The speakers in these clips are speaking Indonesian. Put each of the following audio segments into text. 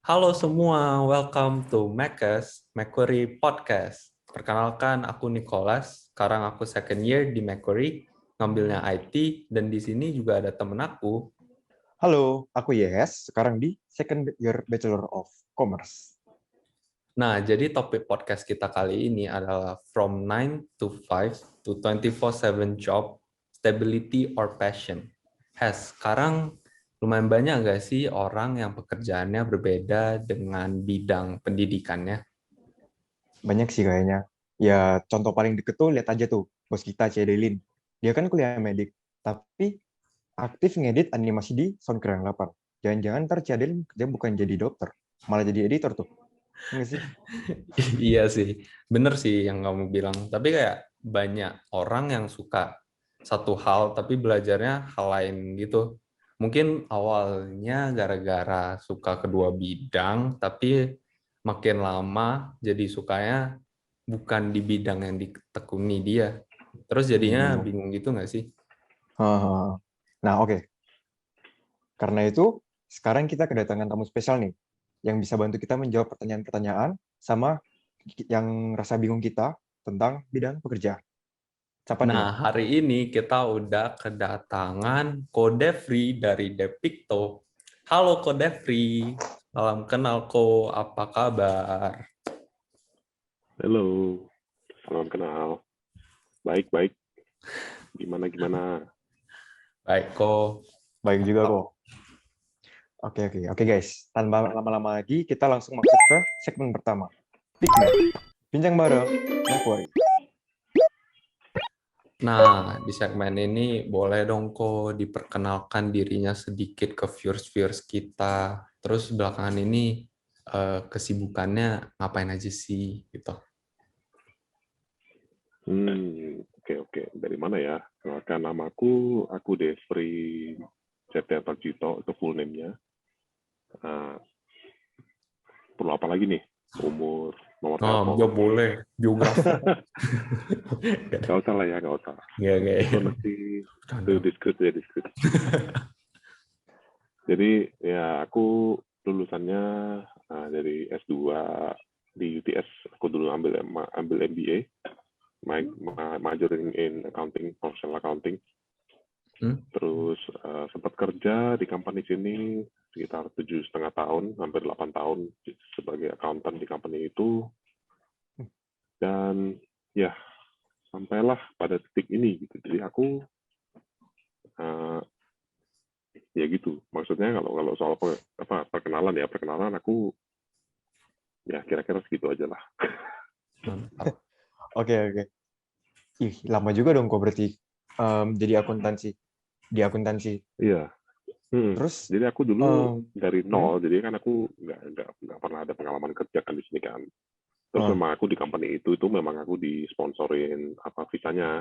Halo semua, welcome to Macquarie Podcast. Perkenalkan, aku Nicholas. Sekarang aku second year di Macquarie, ngambilnya IT, dan di sini juga ada temen aku. Halo, aku Yes, sekarang di second year Bachelor of Commerce. Nah, jadi topik podcast kita kali ini adalah From 9 to 5 to 24/7 Job, Stability or Passion. Sekarang lumayan banyak nggak sih orang yang pekerjaannya berbeda dengan bidang pendidikannya? Banyak sih kayaknya. Ya, contoh paling deket tuh lihat aja tuh, bos kita, Cedelin. Dia kan kuliah medik, tapi aktif ngedit animasi di SoundCloud 8. Jangan-jangan ntar Cedelin dia bukan jadi dokter, malah jadi editor tuh. Enggak sih? Iya sih, bener sih yang kamu bilang. Tapi kayak banyak orang yang suka satu hal tapi belajarnya hal lain gitu. Mungkin awalnya gara-gara suka kedua bidang, tapi makin lama jadi sukanya bukan di bidang yang ditekuni dia. Terus jadinya Hmm. bingung gitu nggak sih? Nah, oke. Karena itu, sekarang kita kedatangan tamu spesial nih, yang bisa bantu kita menjawab pertanyaan-pertanyaan sama yang rasa bingung kita tentang bidang pekerja. Siapa nih Nah, ya? hari ini kita udah kedatangan Ko Devri dari Depikto. Halo Ko Devri, salam kenal Ko, apa kabar? Halo, salam kenal. Baik. Gimana? Baik Ko. Baik juga kok. Oke guys. Tanpa lama-lama lagi, kita langsung masuk ke segmen pertama. Piknik. Bincang bareng. Macquarie. Nah, di segmen ini boleh dong Ko diperkenalkan dirinya sedikit ke viewers-viewers kita. Terus belakangan ini kesibukannya ngapain aja sih gitu. Oke. Dari mana ya? Kenalkan namaku, aku Devri Septian Parjito, itu full name-nya. Perlu apa lagi nih? Umur, nomor telepon. Ya boleh, biografi. Gak usah lah ya, gak usah. Gak. Itu nanti itu diskret. Jadi ya aku lulusannya dari S2 di UTS. Aku dulu ambil MBA, majoring in accounting, professional accounting. Terus sempat kerja di company sini sekitar 7,5 tahun, hampir 8 tahun sebagai accountant di company itu. Dan ya sampailah pada titik ini gitu. Jadi aku ya gitu. Maksudnya kalau soal perkenalan aku ya kira-kira segitu aja lah. Oke. Ih, lama juga dong kok berarti jadi di akuntansi. Iya. Terus Jadi aku dulu dari nol, jadi kan aku nggak pernah ada pengalaman kerja kan di sini kan. Terus memang aku di company itu memang aku disponsorin visanya.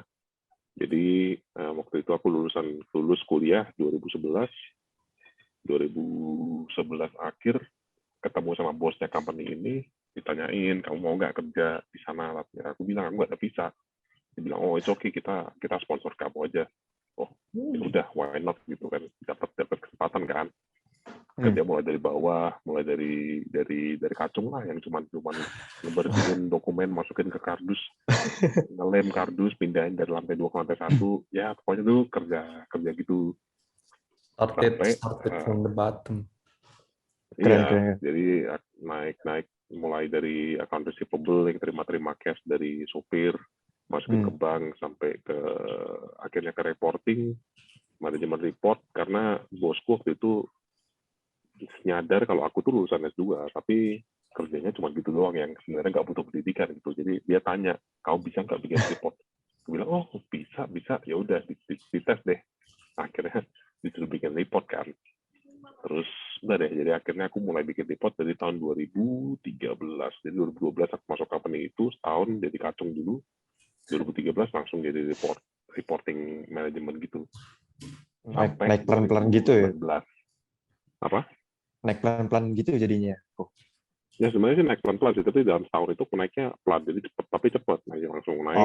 Jadi waktu itu aku lulus kuliah 2011 akhir, ketemu sama bosnya company ini, ditanyain kamu mau nggak kerja di sana. Aku bilang aku nggak bisa. Dia bilang it's okay, kita sponsor kamu aja. Oh ya udah, why not gitu kan, dapat kesempatan kan. Kerja mulai dari bawah, mulai dari kacung lah, yang cuman ngebersihin dokumen, masukin ke kardus, ngelem kardus, pindahin dari lantai 2 ke lantai 1, ya pokoknya tuh kerja gitu. Started from the bottom. Keren. Jadi naik mulai dari account receivable yang terima cash dari sopir, masukin ke bank, sampai ke akhirnya ke reporting, manajemen report, karena bosku waktu itu nyadar kalau aku tuh lulusan S2, tapi kerjanya cuma gitu doang, yang sebenarnya nggak butuh pendidikan gitu. Jadi dia tanya, kamu bisa nggak bikin report? Aku bilang, oh bisa, ya udah dites deh. Akhirnya disuruh bikin report kan. Terus udah deh, jadi akhirnya aku mulai bikin report dari tahun 2013. Jadi 2012 aku masuk company itu, setahun jadi kacung dulu. 2013 langsung jadi reporting manajemen gitu. Sampai Naik pelan-pelan gitu ya? Apa? Naik pelan-pelan gitu jadinya. Ya sebenarnya sih naik pelan-pelan sih, tapi dalam setahun itu naiknya pelan, jadi cepat. Nah, langsung naik.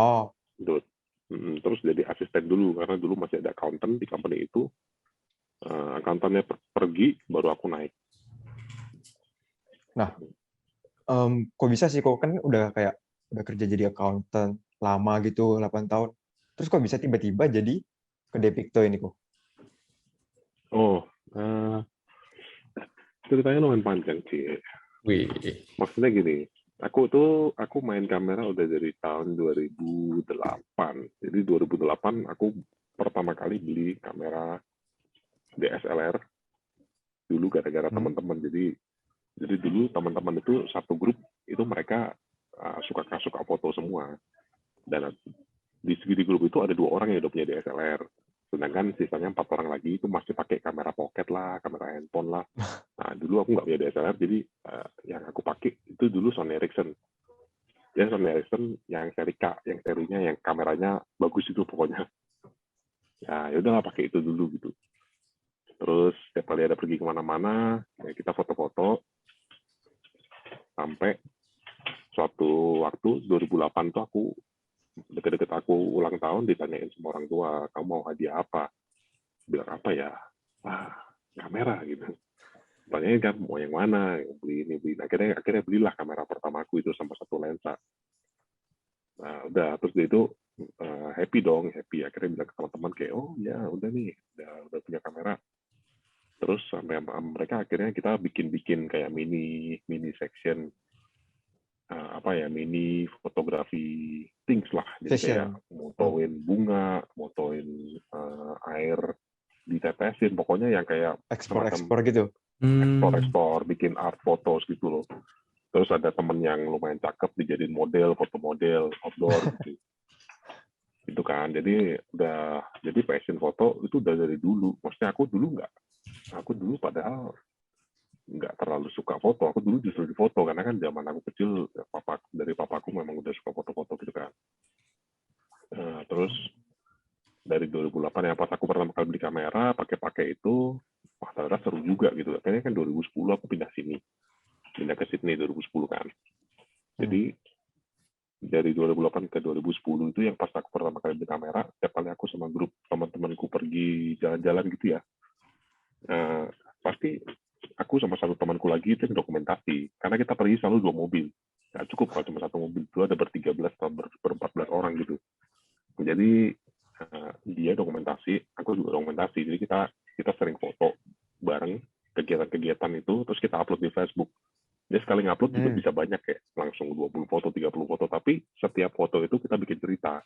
Terus jadi asisten dulu, karena dulu masih ada accountant di company itu. akuntannya pergi, baru aku naik. Nah, kok bisa sih, kok kan udah kerja jadi accountant lama gitu, 8 tahun. Terus kok bisa tiba-tiba jadi ke Depikto ini kok? Oh, ceritanya lumayan panjang sih. Wih. Maksudnya gini, aku main kamera udah dari tahun 2008. Jadi 2008 aku pertama kali beli kamera DSLR dulu gara-gara teman-teman. Jadi dulu teman-teman itu satu grup itu mereka suka foto semua. Dan di grup itu ada 2 orang yang udah punya DSLR. Sedangkan sisanya 4 orang lagi itu masih pakai kamera pocket lah, kamera handphone lah. Nah, dulu aku nggak punya DSLR, jadi yang aku pakai itu dulu Sony Ericsson. Ya, Sony Ericsson yang seri K, yang serinya yang kameranya bagus itu pokoknya. Ya, udahlah pakai itu dulu gitu. Terus setiap kali ada pergi kemana-mana, ya kita foto-foto. Sampai suatu waktu 2008 tuh aku deket-deket aku ulang tahun ditanyain sama orang tua, kamu mau hadiah apa? Bilang apa ya? Kamera gitu. Tanyain kan mau yang mana, beli ini beli. Akhirnya belilah kamera pertamaku itu sama 1 lensa. Nah udah terus dia itu happy akhirnya bilang ke teman-teman kayak oh ya udah nih udah punya kamera. Terus sampai mereka akhirnya kita bikin kayak mini section mini fotografi things lah. Jadi kayak motoin bunga, motoin air ditetesin, pokoknya yang kayak ekspor gitu. Ekspor, bikin art photos gitu loh. Terus ada temen yang lumayan cakep dijadiin model, foto model outdoor gitu. Itu kan, jadi passion foto itu udah dari dulu. Maksudnya aku dulu padahal nggak terlalu suka foto. Aku dulu justru di foto karena kan zaman aku kecil dari papaku memang udah suka foto-foto gitu kan. Terus dari 2008 ya pas aku pertama kali beli kamera pakai itu, wah ternyata seru juga gitu. Kayaknya kan 2010 aku pindah ke Sydney 2010 kan. Jadi dari 2008 ke 2010 itu yang pas aku pertama kali beli kamera, setiap kali aku sama grup teman-temanku pergi jalan-jalan gitu ya, pasti aku sama satu temanku lagi itu yang dokumentasi. Karena kita pergi selalu 2 mobil. Nggak cukup kalau cuma 1 mobil. Dulu ada ber-13 atau ber-14 orang gitu. Jadi dia dokumentasi, aku juga dokumentasi. Jadi kita sering foto bareng kegiatan-kegiatan itu, terus kita upload di Facebook. Dia sekali ngupload juga bisa banyak kayak langsung 20 foto, 30 foto. Tapi setiap foto itu kita bikin cerita.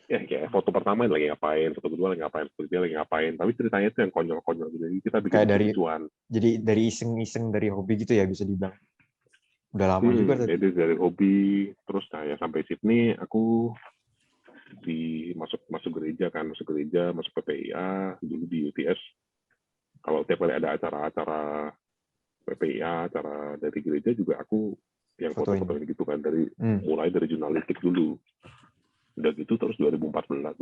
Ya kayak foto pertama lagi ngapain, foto kedua lagi ngapain, foto ketiga lagi ngapain. Tapi ceritanya itu yang konyol-konyol gitu. Jadi kita bikin kayak lucuan. Jadi dari iseng-iseng dari hobi gitu ya bisa dibilang. Udah lama juga tadi. Jadi dari hobi terus ya sampai Sydney aku masuk gereja, masuk PPIA dulu di UTS. Kalau tiap kali ada acara PPIA, acara dari gereja juga aku yang foto-fotoin gitu kan mulai dari jurnalistik dulu. Udah gitu terus 2013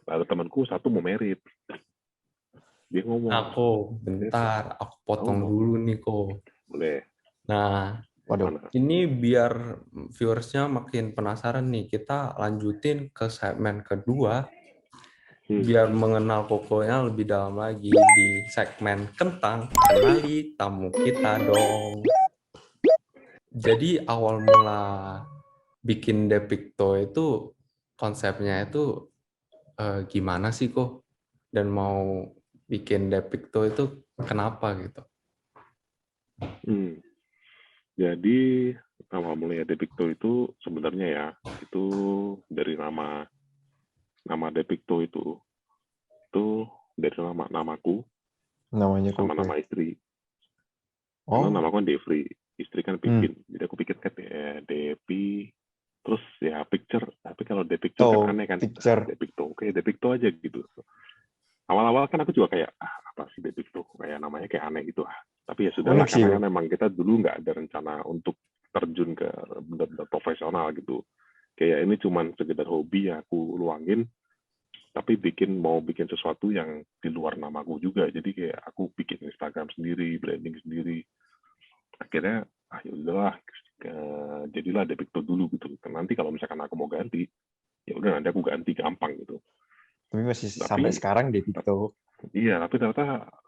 ada temanku satu mau merit. Dia ngomong, Bentar, aku potong dulu nih kok. Boleh. Nah, ini biar viewersnya makin penasaran nih, kita lanjutin ke segmen kedua biar mengenal Kokonya lebih dalam lagi di segmen Kentang. Kenali tamu kita dong. Jadi awal mula bikin Depikto itu konsepnya itu gimana sih kok? Dan mau bikin Depikto itu kenapa gitu? Jadi awal mulanya Depikto itu sebenarnya ya itu dari nama Depikto itu dari namaku namanya sama Koko. nama istri. Karena namaku kan Devri, istri kan Pipin. Jadi aku pikir kan Depi terus ya picture, tapi kalau Depikto kan aneh kan. Depikto, oke Depikto aja gitu. Awal-awal kan aku juga kayak apa sih Depikto, kayak namanya kayak aneh gitu. Tapi ya sudahlah karena kan memang kita dulu nggak ada rencana untuk terjun ke benar-benar profesional gitu. Kayak ini cuman sekedar hobi yang aku luangin, tapi mau bikin sesuatu yang di luar namaku juga. Jadi kayak aku bikin Instagram sendiri, branding sendiri. Akhirnya ya udahlah, jadilah Depikto dulu gitu. Nanti kalau misalkan aku mau ganti, ya udah nanti aku ganti gampang gitu. Tapi masih Tapi sampai sekarang di TikTok. iya, tapi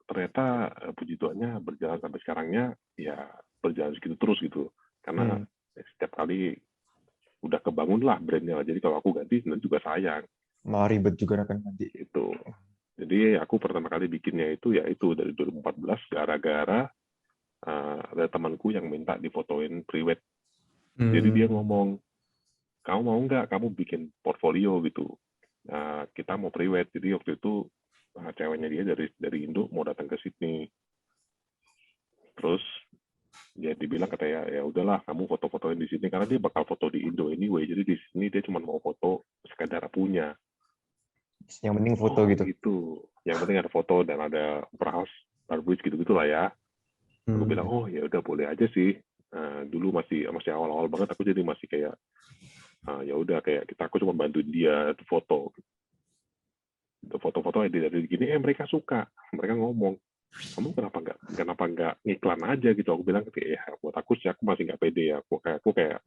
ternyata puji Tuhannya berjalan sampai sekarangnya ya berjalan segitu terus gitu. Karena Hmm. setiap kali udah kebangun lah brandnya. Jadi kalau aku ganti sebenarnya juga sayang Malah ribet juga kan nanti. itu. Jadi aku pertama kali bikinnya itu ya itu dari 2014 gara-gara ada temanku yang minta difotoin pre-wed. Jadi dia ngomong, kamu mau nggak kamu bikin portfolio gitu. Kita mau pre-wed. Jadi waktu itu ceweknya dia dari Indo mau datang ke Sydney. Terus ya dibilang katanya ya udahlah kamu foto-fotoin di sini karena dia bakal foto di Indo anyway. Jadi di sini dia cuma mau foto sekadar punya. Yang penting foto Oh gitu. gitu. Yang penting ada foto dan ada opera house, Barbridge gitu-gitu lah ya. Aku bilang oh ya udah boleh aja sih. Dulu masih awal-awal banget aku jadi masih kayak ya udah kayak aku cuma bantuin dia itu foto dari gini mereka suka, mereka ngomong kamu kenapa nggak ngiklan aja gitu. Aku bilang kayak ya buat aku sih aku masih nggak pede ya, aku kayak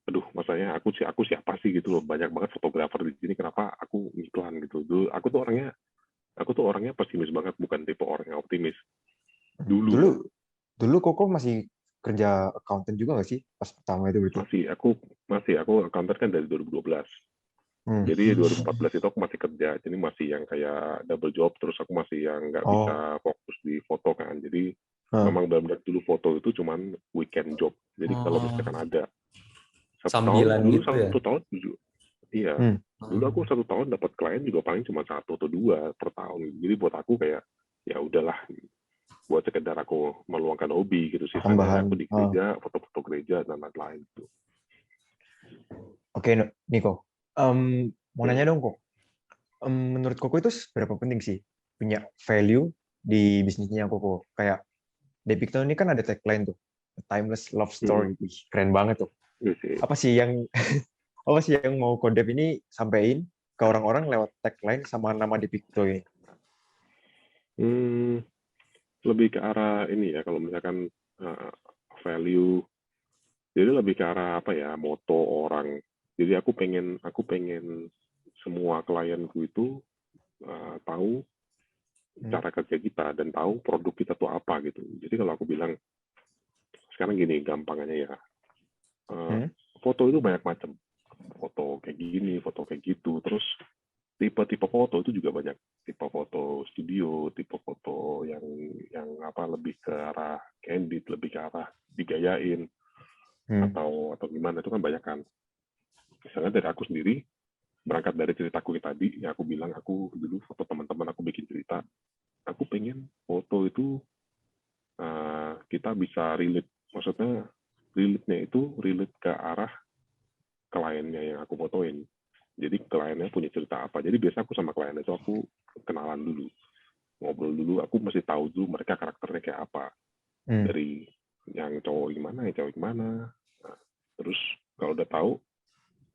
aduh masanya aku siapa sih gitu loh, banyak banget fotografer di sini kenapa aku ngiklan gitu. Dulu aku tuh orangnya pesimis banget, bukan tipe orang yang optimis dulu ya. Dulu Koko masih kerja accountant juga nggak sih pas pertama itu berarti? Aku accountant kan dari 2012. Hmm. Jadi 2014 itu aku masih kerja, jadi masih yang kayak double job, terus aku masih yang nggak Oh. bisa fokus di foto kan. Jadi Hmm. memang benar-benar dulu foto itu cuman weekend job. Jadi kalau misalkan ada sambilan dulu gitu ya. satu tahun iya. Dulu aku 1 tahun dapat klien juga paling cuma 1 atau 2 per tahun. Jadi buat aku kayak ya udahlah, buat sekedar aku meluangkan hobi gitu. Sisanya Tambahan. aku di gereja, foto-foto gereja dan lain-lain gitu. Oke, Niko. Mau nanya dong kok. Menurut Koko itu seberapa penting sih punya value di bisnisnya Koko? Kayak Depicto ini kan ada tagline tuh, A Timeless Love Story. Wih, keren banget tuh. Iya sih. Apa sih yang apa sih yang mau Kodep ini sampaikan ke orang-orang lewat tagline sama nama Depicto ini? Lebih ke arah ini ya, kalau misalkan value, jadi lebih ke arah apa ya, moto orang. Jadi aku pengen semua klienku itu tahu cara kerja kita dan tahu produk kita tuh apa gitu. Jadi kalau aku bilang sekarang gini gampangannya ya, foto itu banyak macam, foto kayak gini, foto kayak gitu, terus tipe-tipe foto itu juga banyak, tipe foto studio, tipe foto yang apa lebih ke arah candid, lebih ke arah digayain atau gimana, itu kan banyak kan. Misalnya dari aku sendiri, berangkat dari ceritaku tadi yang aku bilang, aku dulu foto teman-teman aku bikin cerita, aku pengen foto itu kita bisa relate, maksudnya relate-nya itu relate ke arah kliennya yang aku fotoin. Jadi kliennya punya cerita apa. Jadi biasa aku sama kliennya itu aku kenalan dulu, ngobrol dulu, aku mesti tahu dulu mereka karakternya kayak apa. Dari yang cowok gimana, yang cewek gimana. Nah, terus kalau udah tahu,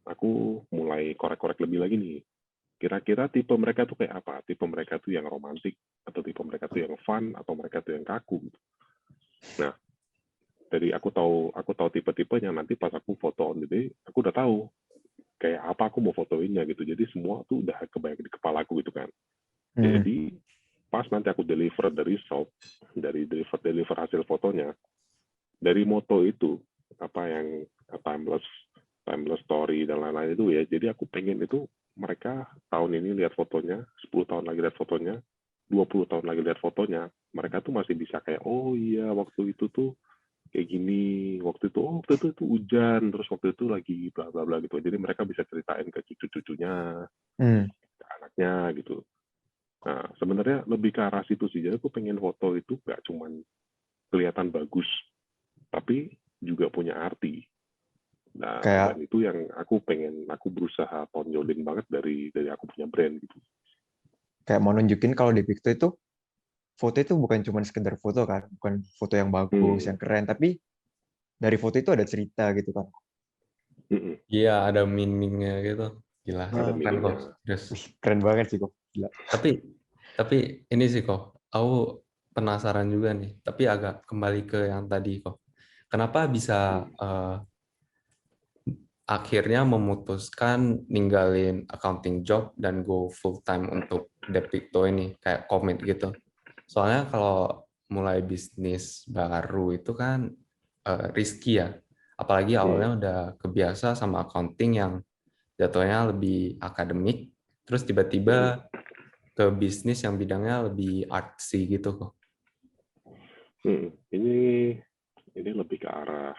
aku mulai korek-korek lebih lagi nih. Kira-kira tipe mereka tuh kayak apa? Tipe mereka tuh yang romantis, atau tipe mereka tuh yang fun, atau mereka tuh yang kaku. Nah, dari aku tahu tipe-tipenya, nanti pas aku foto on the day, aku udah tahu kayak apa aku mau fotoinnya gitu. Jadi semua tuh udah kebayang di kepala aku gitu kan. Jadi pas nanti aku deliver the result, dari deliver hasil fotonya, dari moto itu apa yang timeless story dan lain-lain itu ya. Jadi aku pengen itu mereka tahun ini lihat fotonya, 10 tahun lagi lihat fotonya, 20 tahun lagi lihat fotonya, mereka tuh masih bisa kayak oh iya waktu itu tuh kayak gini, waktu itu hujan, terus waktu itu lagi bla bla bla gitu. Jadi mereka bisa ceritain ke cucu-cucunya, ke anaknya gitu. Nah, sebenarnya lebih ke arah situ sih. Jadi aku pengen foto itu nggak cuman kelihatan bagus, tapi juga punya arti. Nah, dan Kayak itu yang aku berusaha tonjolin banget dari aku punya brand gitu. kayak mau nunjukin kalau Depicto itu foto itu bukan cuma sekedar foto kan, bukan foto yang bagus, yang keren, tapi dari foto itu ada cerita gitu kan. Iya, ada meaning-nya gitu. Gila, Ada keren kok. meaning-nya. Yes. Keren banget sih kok. Gila. Tapi ini sih kok, aku penasaran juga nih. Tapi agak kembali ke yang tadi kok. Kenapa bisa akhirnya memutuskan ninggalin accounting job dan go full time untuk Depikto ini, kayak komit gitu. Soalnya kalau mulai bisnis baru itu kan risky ya. Apalagi awalnya udah kebiasa sama accounting yang jatuhnya lebih akademik, terus tiba-tiba ke bisnis yang bidangnya lebih artsy gitu kok. Ini lebih ke arah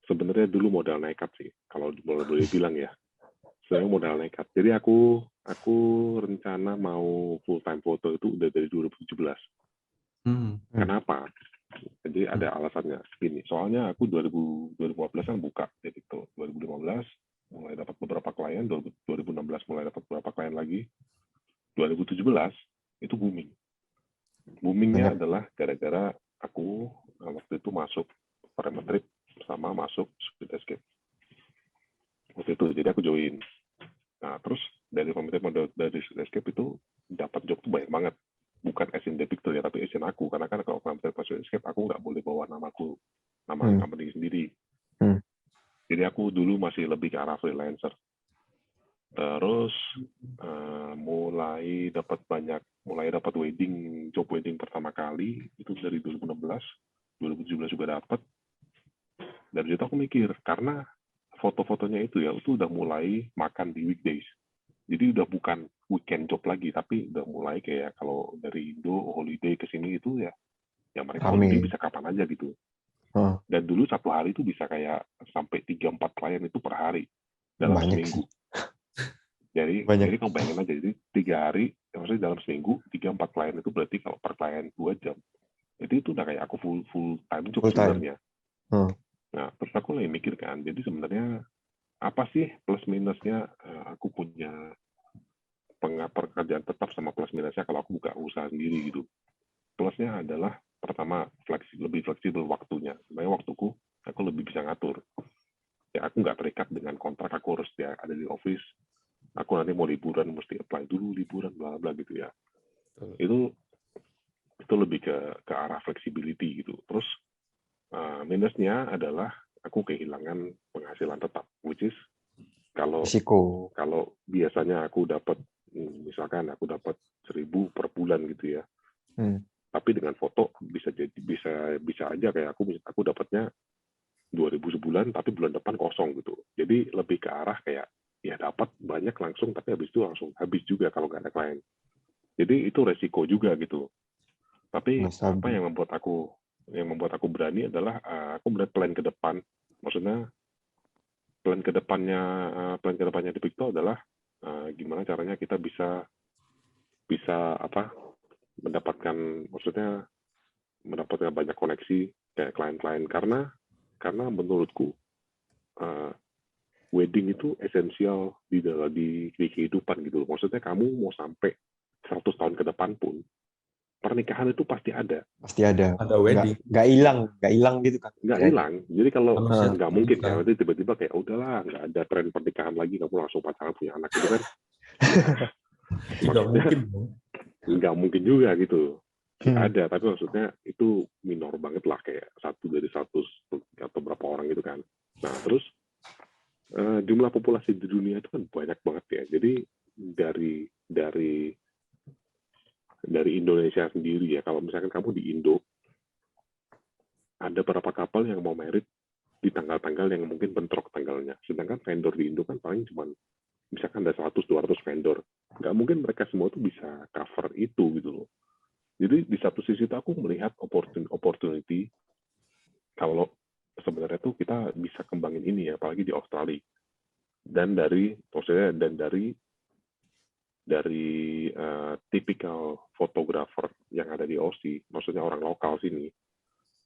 sebenarnya dulu modal nekat sih, kalau boleh bilang ya. Sebenarnya modal nekat. Jadi aku rencana mau full time foto itu udah dari 2017. Kenapa? Jadi ada alasannya. Gini, soalnya aku 2014 kan buka, jadi itu 2015 mulai dapat beberapa klien, 2016 mulai dapat beberapa klien lagi, 2017 itu booming. Boomingnya adalah gara-gara aku waktu itu masuk Parametric sama masuk Speed Escape. Waktu itu, jadi aku join. Nah, terus dari Parametric dari Speed Escape itu dapat job tuh banyak banget. Bukan asin Depikto ya, tapi asin aku. Karena kan kalau Parametric Speed Escape, aku nggak boleh bawa nama company sendiri. Jadi aku dulu masih lebih ke arah freelancer. Terus mulai dapat job wedding pertama kali itu dari 2016, 2017 juga dapat. Dari situ aku mikir, karena foto-fotonya itu udah mulai makan di weekdays. Jadi udah bukan weekend job lagi, tapi udah mulai kayak kalau dari Indo holiday ke sini itu ya mereka holiday bisa kapan aja gitu. Dan dulu satu hari itu bisa kayak sampai 3-4 klien itu per hari dalam seminggu. Jadi kamu bayangin aja, jadi 3 hari, maksudnya dalam seminggu 3-4 klien itu berarti kalau per klien 2 jam. Jadi itu udah kayak aku full time job sebenarnya. Nah, terus aku lagi mikir kan, jadi sebenarnya apa sih plus minusnya aku punya pekerjaan tetap sama plus minusnya kalau aku buka usaha sendiri gitu. Plusnya adalah pertama lebih fleksibel waktunya. Sebenarnya waktuku aku lebih bisa ngatur. Ya aku nggak terikat dengan kontrak, aku harus ada di office. Aku nanti mau liburan mesti apply dulu liburan bla bla gitu ya. Itu lebih ke arah flexibility gitu. Terus minusnya adalah aku kehilangan penghasilan tetap, which is kalau biasanya aku dapat misalkan aku dapat 1.000 per bulan gitu ya. Tapi dengan foto bisa aja kayak aku dapatnya 2.000 sebulan tapi bulan depan kosong gitu. Jadi lebih ke arah kayak ya dapat banyak langsung tapi habis itu langsung habis juga kalau nggak ada klien. Jadi itu resiko juga gitu. Tapi apa yang membuat aku berani adalah aku melihat plan ke depan. Maksudnya plan kedepannya Depikto adalah gimana caranya kita bisa mendapatkan banyak koneksi kayak klien-klien karena menurutku wedding itu esensial di kehidupan gitu. Maksudnya kamu mau sampai 100 tahun ke depan pun pernikahan itu pasti ada. Ada wedding. Nggak hilang gitu kan. Nggak hilang. Jadi kalau nggak mungkin kan nanti tiba-tiba kayak udahlah nggak ada tren pernikahan lagi kamu langsung pacaran punya anak gitu kan. Nggak mungkin juga gitu. Ada, tapi maksudnya itu minor banget lah kayak 1 dari 100 atau berapa orang gitu kan. Nah terus jumlah populasi di dunia itu kan banyak banget ya. Jadi dari Indonesia sendiri ya, kalau misalkan kamu di Indo, ada beberapa couple yang mau merit di tanggal-tanggal yang mungkin bentrok tanggalnya. Sedangkan vendor di Indo kan paling cuma misalkan ada 100-200 vendor. Nggak mungkin mereka semua tuh bisa cover itu gitu loh. Jadi di satu sisi itu aku melihat opportunity kalau sebenarnya tuh kita bisa kembangin ini ya, apalagi di Australia. Dan dari tipikal fotografer yang ada di Aussie, maksudnya orang lokal sini,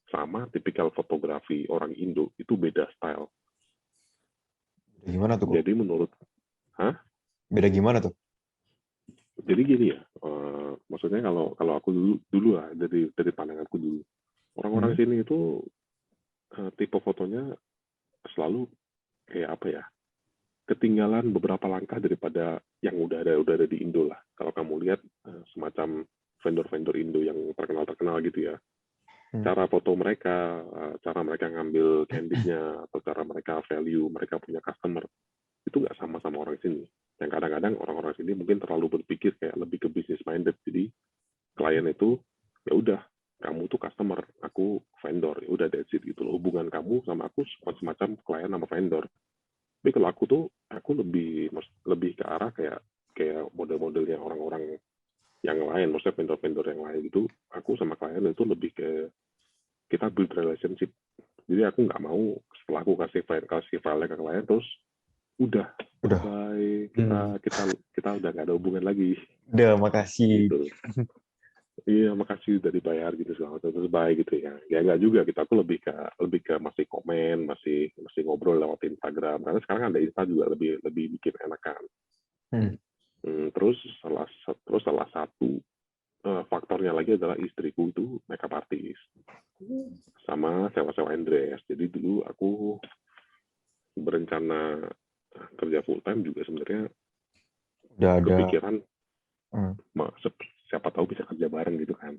sama tipikal fotografi orang Indo itu beda style. Gimana tuh? Jadi menurut, beda gimana tuh? Jadi gini ya, maksudnya kalau aku dulu lah dari pandanganku dulu, orang-orang sini itu tipe fotonya selalu kayak apa ya? Ketinggalan beberapa langkah daripada yang udah ada di Indo lah. Kalau kamu lihat semacam vendor-vendor Indo yang terkenal gitu ya, cara foto mereka, cara mereka ngambil candidnya, atau cara mereka value, mereka punya customer, itu nggak sama sama orang sini. Yang kadang-kadang orang-orang sini mungkin terlalu berpikir kayak lebih ke business minded. Jadi klien itu ya udah, kamu tuh customer, aku vendor, ya udah that's it gitu loh. Hubungan kamu sama aku semacam klien sama vendor. Tapi kalau aku lebih ke arah kayak model-modelnya orang-orang yang lain, maksudnya vendor-vendor yang lain itu, aku sama klien itu lebih ke kita build relationship. Jadi aku nggak mau setelah aku kasih file ke klien terus udah bye, kita udah nggak ada hubungan lagi. Udah, makasih. Gitu. Iya, makasih udah dibayar gitu segala macam, terus bye gitu ya. Ya nggak juga, kita tuh lebih ke masih komen, masih ngobrol lewat Instagram. Karena sekarang ada Insta juga lebih bikin enakan. Terus salah satu faktornya lagi adalah istriku itu makeup artist sama sewa Andres. Jadi dulu aku berencana kerja full time juga sebenarnya Udah ada kepikiran siapa tahu bisa kerja bareng gitu kan.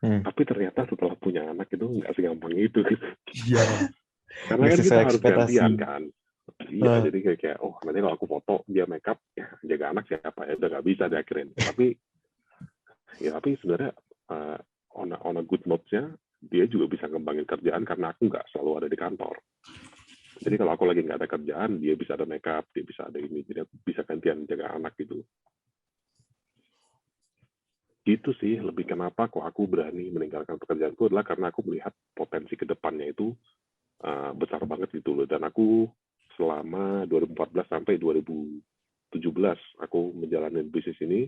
Tapi ternyata setelah punya anak itu nggak segampang itu gitu. Iya. Karena kan kita harus gantian kan. Iya, jadi kayak nanti kalau aku foto dia makeup, ya jaga anak siapa ya, udah nggak bisa diakhirin. Tapi sebenarnya on a good note-nya dia juga bisa ngembangin kerjaan karena aku nggak selalu ada di kantor. Jadi kalau aku lagi nggak ada kerjaan, dia bisa ada makeup, dia bisa ada ini, jadi aku bisa gantian jaga anak gitu. Gitu sih, lebih kenapa kok aku berani meninggalkan pekerjaanku adalah karena aku melihat potensi ke depannya itu besar banget gitu loh. Dan aku selama 2014 sampai 2017 aku menjalani bisnis ini.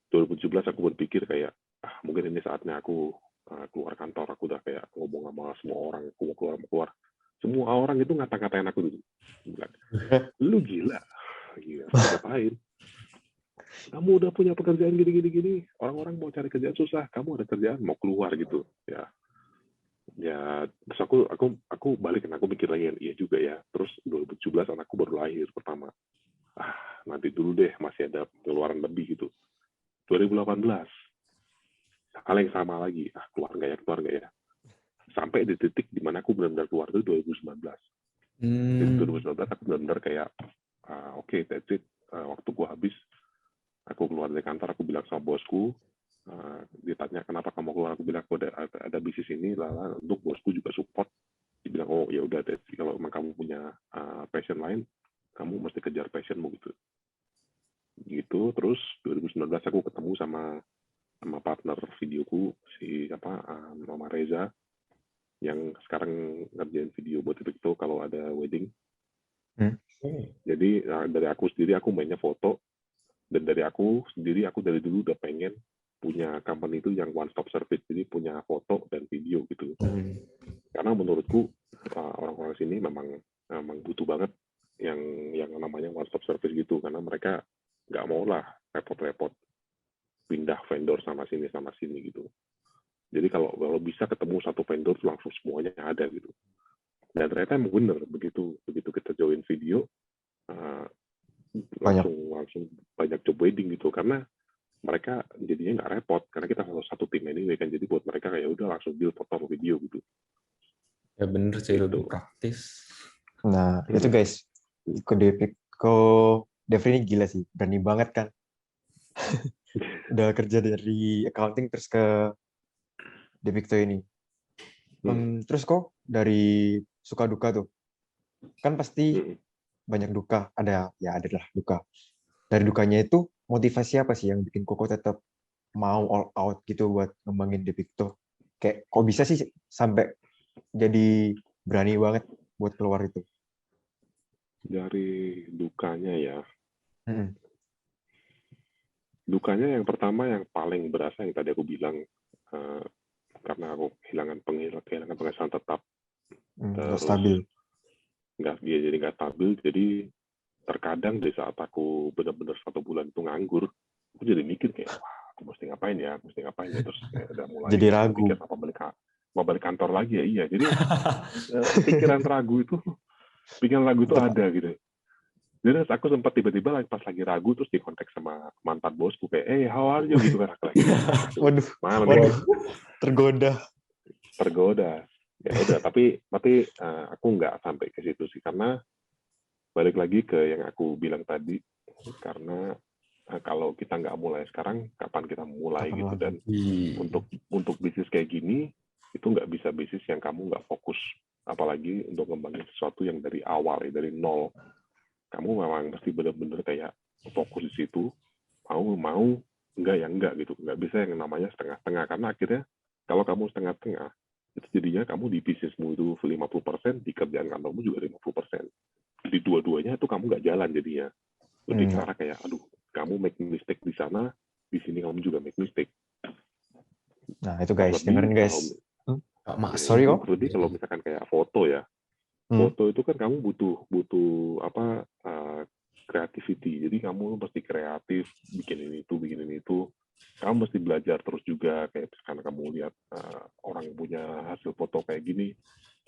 2017 aku berpikir kayak mungkin ini saatnya aku keluar kantor. Aku udah kayak ngomong sama semua orang, aku mau keluar. Semua orang itu ngata-ngatain aku dulu. Bilang, lu gila, ngapain? Kamu udah punya pekerjaan gini. Orang-orang mau cari kerjaan susah, kamu ada kerjaan mau keluar gitu. Ya terus aku balik dan aku mikir lagi, iya juga ya. Terus 2017 anakku baru lahir pertama. Nanti dulu deh, masih ada pengeluaran lebih gitu. 2018 hal yang sama lagi, keluar nggak ya. Sampai di titik dimana aku benar-benar keluar itu 2019. Jadi 2019 aku benar-benar kayak oke, that's it. Waktuku habis. Aku keluar dari kantor, aku bilang sama bosku, ditanya kenapa kamu keluar, aku bilang aku ada bisnis ini, untuk bosku juga support. Dibilang ya udah, kalau memang kamu punya passion lain, kamu mesti kejar passionmu gitu. Terus 2019 aku ketemu sama partner videoku si Mama Reza yang sekarang ngerjain video buat TikTok kalau ada wedding. Jadi dari aku sendiri aku mainnya foto, dan dari aku dari dulu udah pengen punya company itu yang one stop service, jadi punya foto dan video gitu. Karena menurutku orang-orang sini memang butuh banget yang namanya one stop service gitu, karena mereka nggak mau lah repot-repot pindah vendor sana sini gitu. Jadi kalau bisa ketemu satu vendor langsung semuanya ada gitu. Dan ternyata emang bener begitu kita join video langsung banyak job wedding gitu, karena mereka jadinya nggak repot karena kita satu tim anyway kan, jadi buat mereka kayak udah langsung deal foto video gitu. Ya bener sih, lebih praktis. Nah itu guys, Ko Dev ini gila sih, berani banget kan. Udah kerja dari accounting terus ke Devicto ini. Terus kok dari suka duka tuh kan pasti banyak duka, adalah duka. Dari dukanya itu motivasi apa sih yang bikin Koko tetap mau all out gitu buat ngembangin Devicto? Kayak kok bisa sih sampai jadi berani banget buat keluar itu? Dari dukanya ya. Dukanya yang pertama yang paling berasa yang tadi aku bilang, karena aku kehilangan penghasilan tetap. Nggak stabil. Jadi nggak stabil. Jadi terkadang di saat aku benar-benar 1 bulan itu nganggur, aku jadi mikir kayak, aku mesti ngapain ya, terus kayak udah mulai jadi ragu. mikir mau balik kantor lagi ya. Iya, jadi pikiran ragu itu ada gitu. Jadi aku sempat tiba-tiba pas lagi ragu terus dikontak sama mantan bosku kayak, how are you gitu kan. Waduh, tergoda. tergoda. Ya udah, tapi aku nggak sampai ke situ sih, karena balik lagi ke yang aku bilang tadi, karena kalau kita nggak mulai sekarang, kapan kita mulai Kapan gitu. lagi? Dan untuk bisnis kayak gini, itu nggak bisa bisnis yang kamu nggak fokus, apalagi untuk ngembangin sesuatu yang dari awal ya, dari nol. Kamu memang mesti benar-benar kayak fokus di situ, mau enggak ya enggak gitu, nggak bisa yang namanya setengah-setengah, karena akhirnya kalau kamu setengah-setengah itu jadinya kamu di bisnismu itu 50%, di kerjaan kantormu juga 50%. Di dua-duanya itu kamu nggak jalan jadinya. Lebih ke arah kayak, aduh, kamu make mistake di sana, di sini kamu juga make mistake. Nah, itu guys, dengerin guys. Sorry kok. Terlebih kalau misalkan kayak foto ya, foto itu kan kamu butuh creativity. Jadi kamu pasti kreatif, bikin ini itu. Kamu mesti belajar terus juga, kayak karena kamu lihat orang punya hasil foto kayak gini,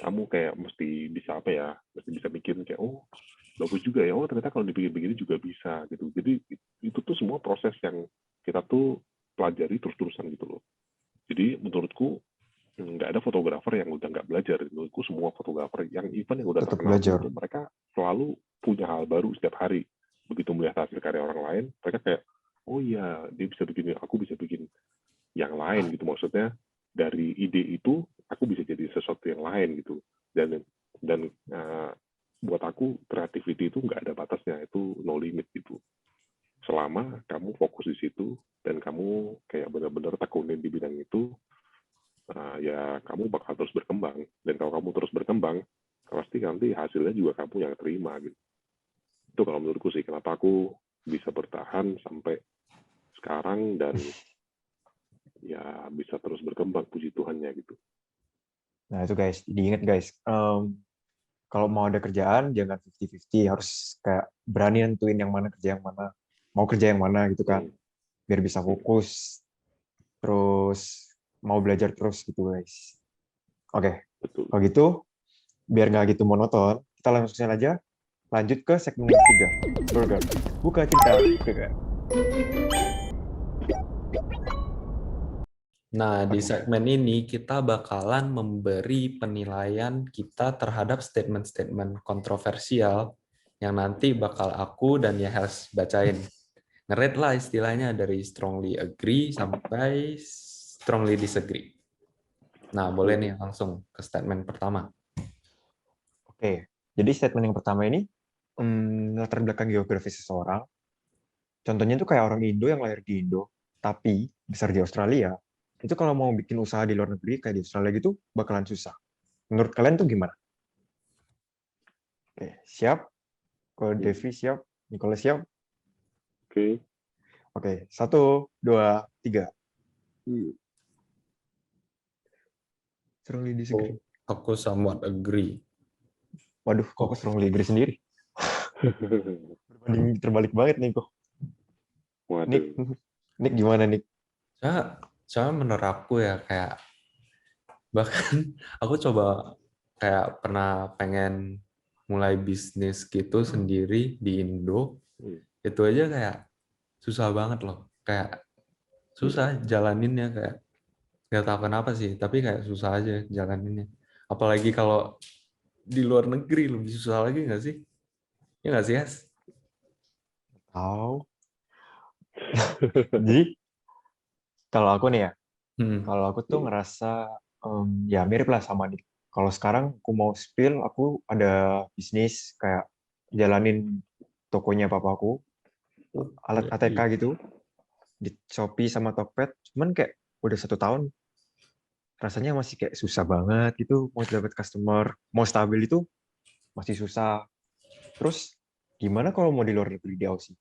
kamu kayak mesti bisa mesti bisa bikin kayak, oh bagus juga ya, oh ternyata kalau dibikin begini juga bisa gitu. Jadi itu tuh semua proses yang kita tuh pelajari terus-terusan gitu loh. Jadi menurutku nggak ada fotografer yang udah nggak belajar. Menurutku semua fotografer yang udah Tetap terkenal belajar. itu mereka selalu punya hal baru setiap hari. Begitu melihat hasil karya orang lain, mereka kayak, oh iya dia bisa bikin, aku bisa bikin yang lain gitu. Maksudnya dari ide itu aku bisa jadi sesuatu yang lain gitu. Dan buat aku creativity itu nggak ada batasnya, itu no limit gitu. Selama kamu fokus di situ dan kamu kayak benar-benar tekunin di bidang itu, ya kamu bakal terus berkembang. Dan kalau kamu terus berkembang, pasti nanti hasilnya juga kamu yang terima gitu. Itu kalau menurutku sih kenapa aku bisa bertahan sampai sekarang dan ya bisa terus berkembang, puji Tuhannya gitu. Nah, itu guys, diingat guys. Kalau mau ada kerjaan, jangan 50-50. Harus kayak berani nentuin yang mana kerja yang mana. Mau kerja yang mana gitu kan. Biar bisa fokus. Terus mau belajar terus gitu guys. Oke, Betul. kalau gitu, biar nggak gitu monoton, kita langsung aja lanjut ke segmen yang ketiga. Burger. Buka cerita. Burger. Nah, di segmen ini kita bakalan memberi penilaian kita terhadap statement-statement kontroversial yang nanti bakal aku dan Yahels bacain. Nge-rate lah istilahnya dari strongly agree sampai strongly disagree. Nah, boleh nih langsung ke statement pertama. Oke, jadi statement yang pertama ini, latar belakang geografis seseorang. Contohnya itu kayak orang Indo yang lahir di Indo, tapi besar di Australia. Itu kalau mau bikin usaha di luar negeri kayak di Australia gitu, bakalan susah. Menurut kalian tuh gimana? Oke, siap? Kalau Devi siap? Nicholas siap? Oke. Oke, 1, 2, 3. Strongly disagree. Aku somewhat agree. Waduh, kok strongly agree sendiri? Berbanding terbalik banget nih kok. Waduh. Nick gimana Nick? Soalnya menurut aku ya kayak bahkan aku coba kayak pernah pengen mulai bisnis gitu sendiri di Indo, itu aja kayak susah banget loh, kayak susah jalaninnya, kayak nggak tahu kenapa sih, tapi kayak susah aja jalaninnya, apalagi kalau di luar negeri lebih susah lagi nggak sih? Ya nggak sih, Has? Tahu. Jadi kalau aku nih ya, kalau aku tuh ngerasa ya mirip lah sama Nick. Kalau sekarang aku mau spill, aku ada bisnis kayak jalanin tokonya papaku, alat ATK gitu, di Shopee sama Tokped. Cuman kayak udah 1 tahun, rasanya masih kayak susah banget gitu, mau dapat customer, mau stabil itu masih susah. Terus gimana kalau mau di luar negeri di Aussie?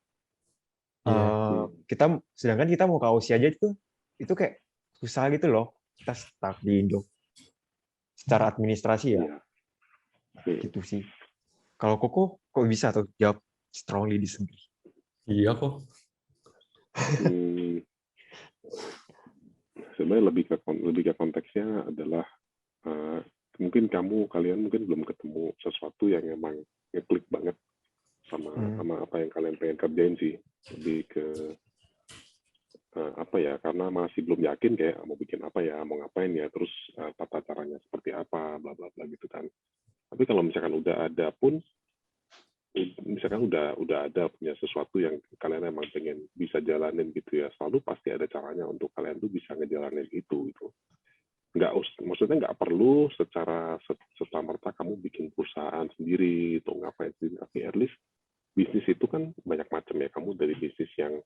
Sedangkan kita mau ke Aussie aja itu kayak susah gitu loh. Kita stuck di Indo. Secara administrasi ya, gitu sih. Kalau Koko, kok bisa tuh jawab strongly disagree? Iya kok. Sebenarnya lebih ke konteksnya adalah mungkin kalian mungkin belum ketemu sesuatu yang emang ngeklik banget sama apa yang kalian pengen kerjain sih. Lebih ke karena masih belum yakin kayak mau bikin apa ya, mau ngapain ya, terus tata caranya seperti apa, bla bla bla gitu kan. Tapi kalau misalkan udah ada pun, misalkan udah ada punya sesuatu yang kalian emang pengen bisa jalanin gitu ya, selalu pasti ada caranya untuk kalian tuh bisa ngejalanin itu gitu. Maksudnya nggak perlu secara serta-merta kamu bikin perusahaan sendiri atau ngapain sendiri, tapi at least bisnis itu kan banyak macam ya. Kamu dari bisnis yang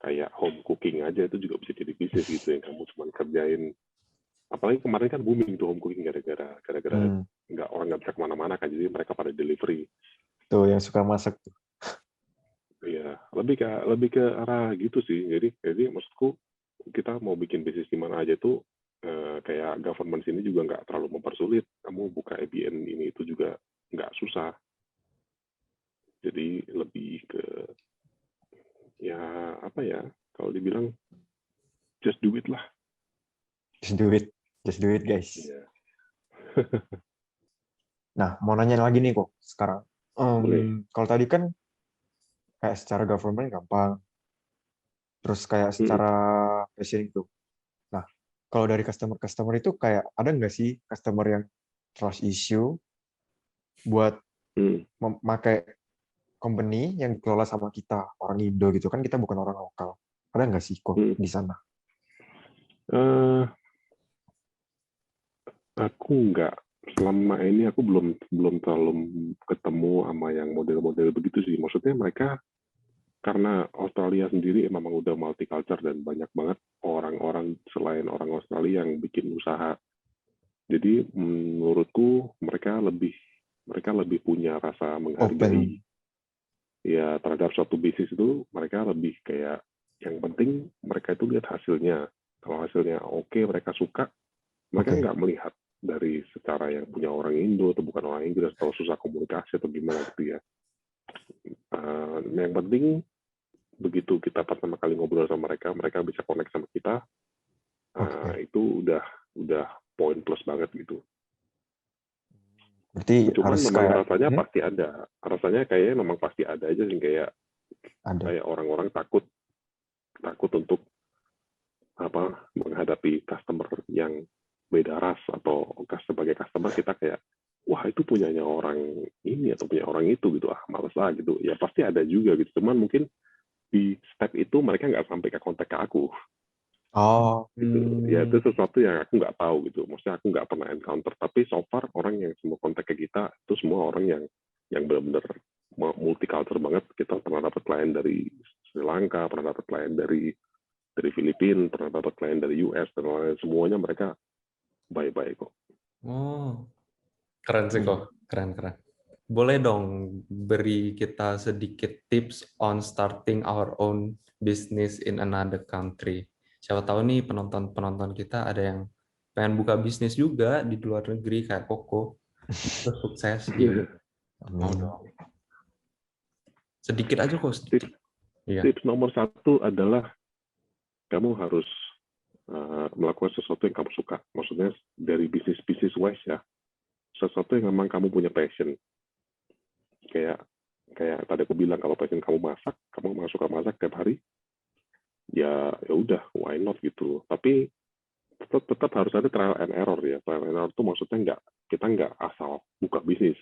kayak home cooking aja itu juga bisa jadi bisnis gitu, yang kamu cuma kerjain. Apalagi kemarin kan booming tuh home cooking gara-gara orang nggak bisa kemana-mana kan, jadi mereka pada delivery. Tuh yang suka masak tuh. Iya, lebih ke arah gitu sih. Jadi maksudku kita mau bikin bisnis di mana aja tuh kayak government sini juga nggak terlalu mempersulit. Kamu buka ABN ini itu juga nggak susah. Jadi lebih ke ya apa ya? Kalau dibilang just do it lah. Just do it guys. Iya. Nah, mau nanya lagi nih kok sekarang. Boleh. Kalau tadi kan kayak secara government gampang, terus kayak secara passion itu. Nah, kalau dari customer itu kayak ada nggak sih customer yang trust issue buat memakai company yang dikelola sama kita, orang Indo gitu kan, kita bukan orang lokal. Ada nggak sih kok di sana? Aku nggak, selama ini aku belum terlalu ketemu sama yang model-model begitu sih. Maksudnya mereka, karena Australia sendiri memang udah multicultural dan banyak banget orang-orang selain orang Australia yang bikin usaha. Jadi menurutku mereka lebih punya rasa menghargai ya terhadap suatu bisnis itu. Mereka lebih kayak yang penting mereka itu lihat hasilnya. Kalau hasilnya oke, mereka suka, mereka nggak melihat dari secara yang punya orang Indo atau bukan orang Inggris atau susah komunikasi atau gimana gitu ya. Yang penting begitu kita pertama kali ngobrol sama mereka bisa connect sama kita, itu udah poin plus banget gitu. Berarti cuman harus memang kayak, rasanya pasti ada, rasanya kayaknya memang pasti ada aja sih, kayak orang-orang takut untuk menghadapi customer yang beda ras, atau sebagai customer kita kayak wah itu punyanya orang ini atau punya orang itu gitu, males lah gitu ya. Pasti ada juga gitu, cuman mungkin di step itu mereka nggak sampai ke kontak ke aku gitu. Ya itu sesuatu yang aku nggak tahu gitu, maksudnya aku nggak pernah encounter. Tapi so far orang yang semua kontak ke kita itu semua orang yang benar-benar multicultural banget. Kita pernah dapat klien dari Sri Lanka, pernah dapat klien dari Filipina, pernah dapat klien dari US, dan lain-lain. Semuanya mereka baik-baik kok. Oh, keren sih kok, keren. Boleh dong beri kita sedikit tips on starting our own business in another country. Siapa tahu nih penonton kita ada yang pengen buka bisnis juga di luar negeri kayak Koko, terus sukses gitu. Mau dong. Sedikit aja kok, sedikit. Tips nomor 1 adalah kamu harus melakukan sesuatu yang kamu suka. Maksudnya dari bisnis wise ya, sesuatu yang memang kamu punya passion. Kayak tadi aku bilang, kalau passion kamu masak, kamu memang suka masak tiap hari, ya udah, why not gitu. Tapi tetap harus ada trial and error ya. Trial and error itu maksudnya kita nggak asal buka bisnis,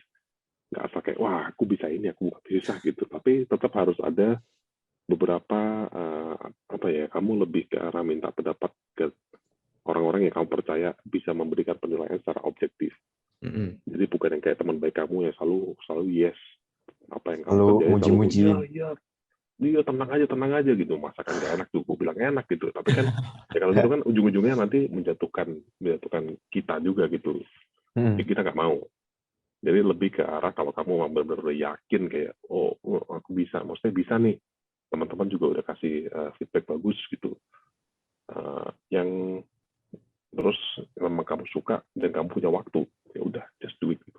nggak asal kayak wah aku bisa ini, aku buka bisnis gitu. Tapi tetap harus ada beberapa kamu lebih ke arah minta pendapat ke orang-orang yang kamu percaya bisa memberikan penilaian secara objektif. Jadi bukan yang kayak teman baik kamu yang selalu yes apa yang kamu kerjain, muji-muji. Iya tenang aja gitu, masakan nggak enak tuh, gue bilang enak gitu. Tapi kan ya kalau gitu kan ujung-ujungnya nanti menjatuhkan kita juga gitu. Jadi kita nggak mau. Jadi lebih ke arah kalau kamu benar-benar yakin kayak oh aku bisa, maksudnya bisa nih, teman-teman juga udah kasih feedback bagus gitu, yang terus memang kamu suka dan kamu punya waktu, ya udah just do it gitu.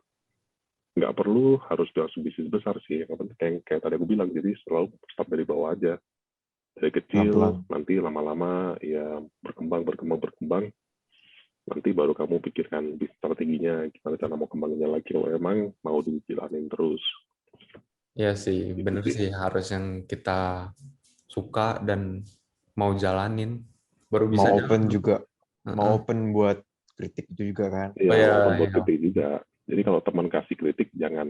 Nggak perlu harus langsung bisnis besar sih, yang penting kayak tadi aku bilang, jadi selalu start dari bawah aja, dari kecil. Pelan-pelan. Nanti lama-lama ya berkembang, nanti baru kamu pikirkan strateginya gimana cara mau kembanginnya lagi, kalau emang mau dijalanin terus. Ya sih, bener sih, harus yang kita suka dan mau jalanin, baru bisa Mau jalan. open juga, mau Heeh. open buat kritik itu juga kan. Oh Ya, ya, open buat ya. kritik juga. Jadi kalau teman kasih kritik, jangan,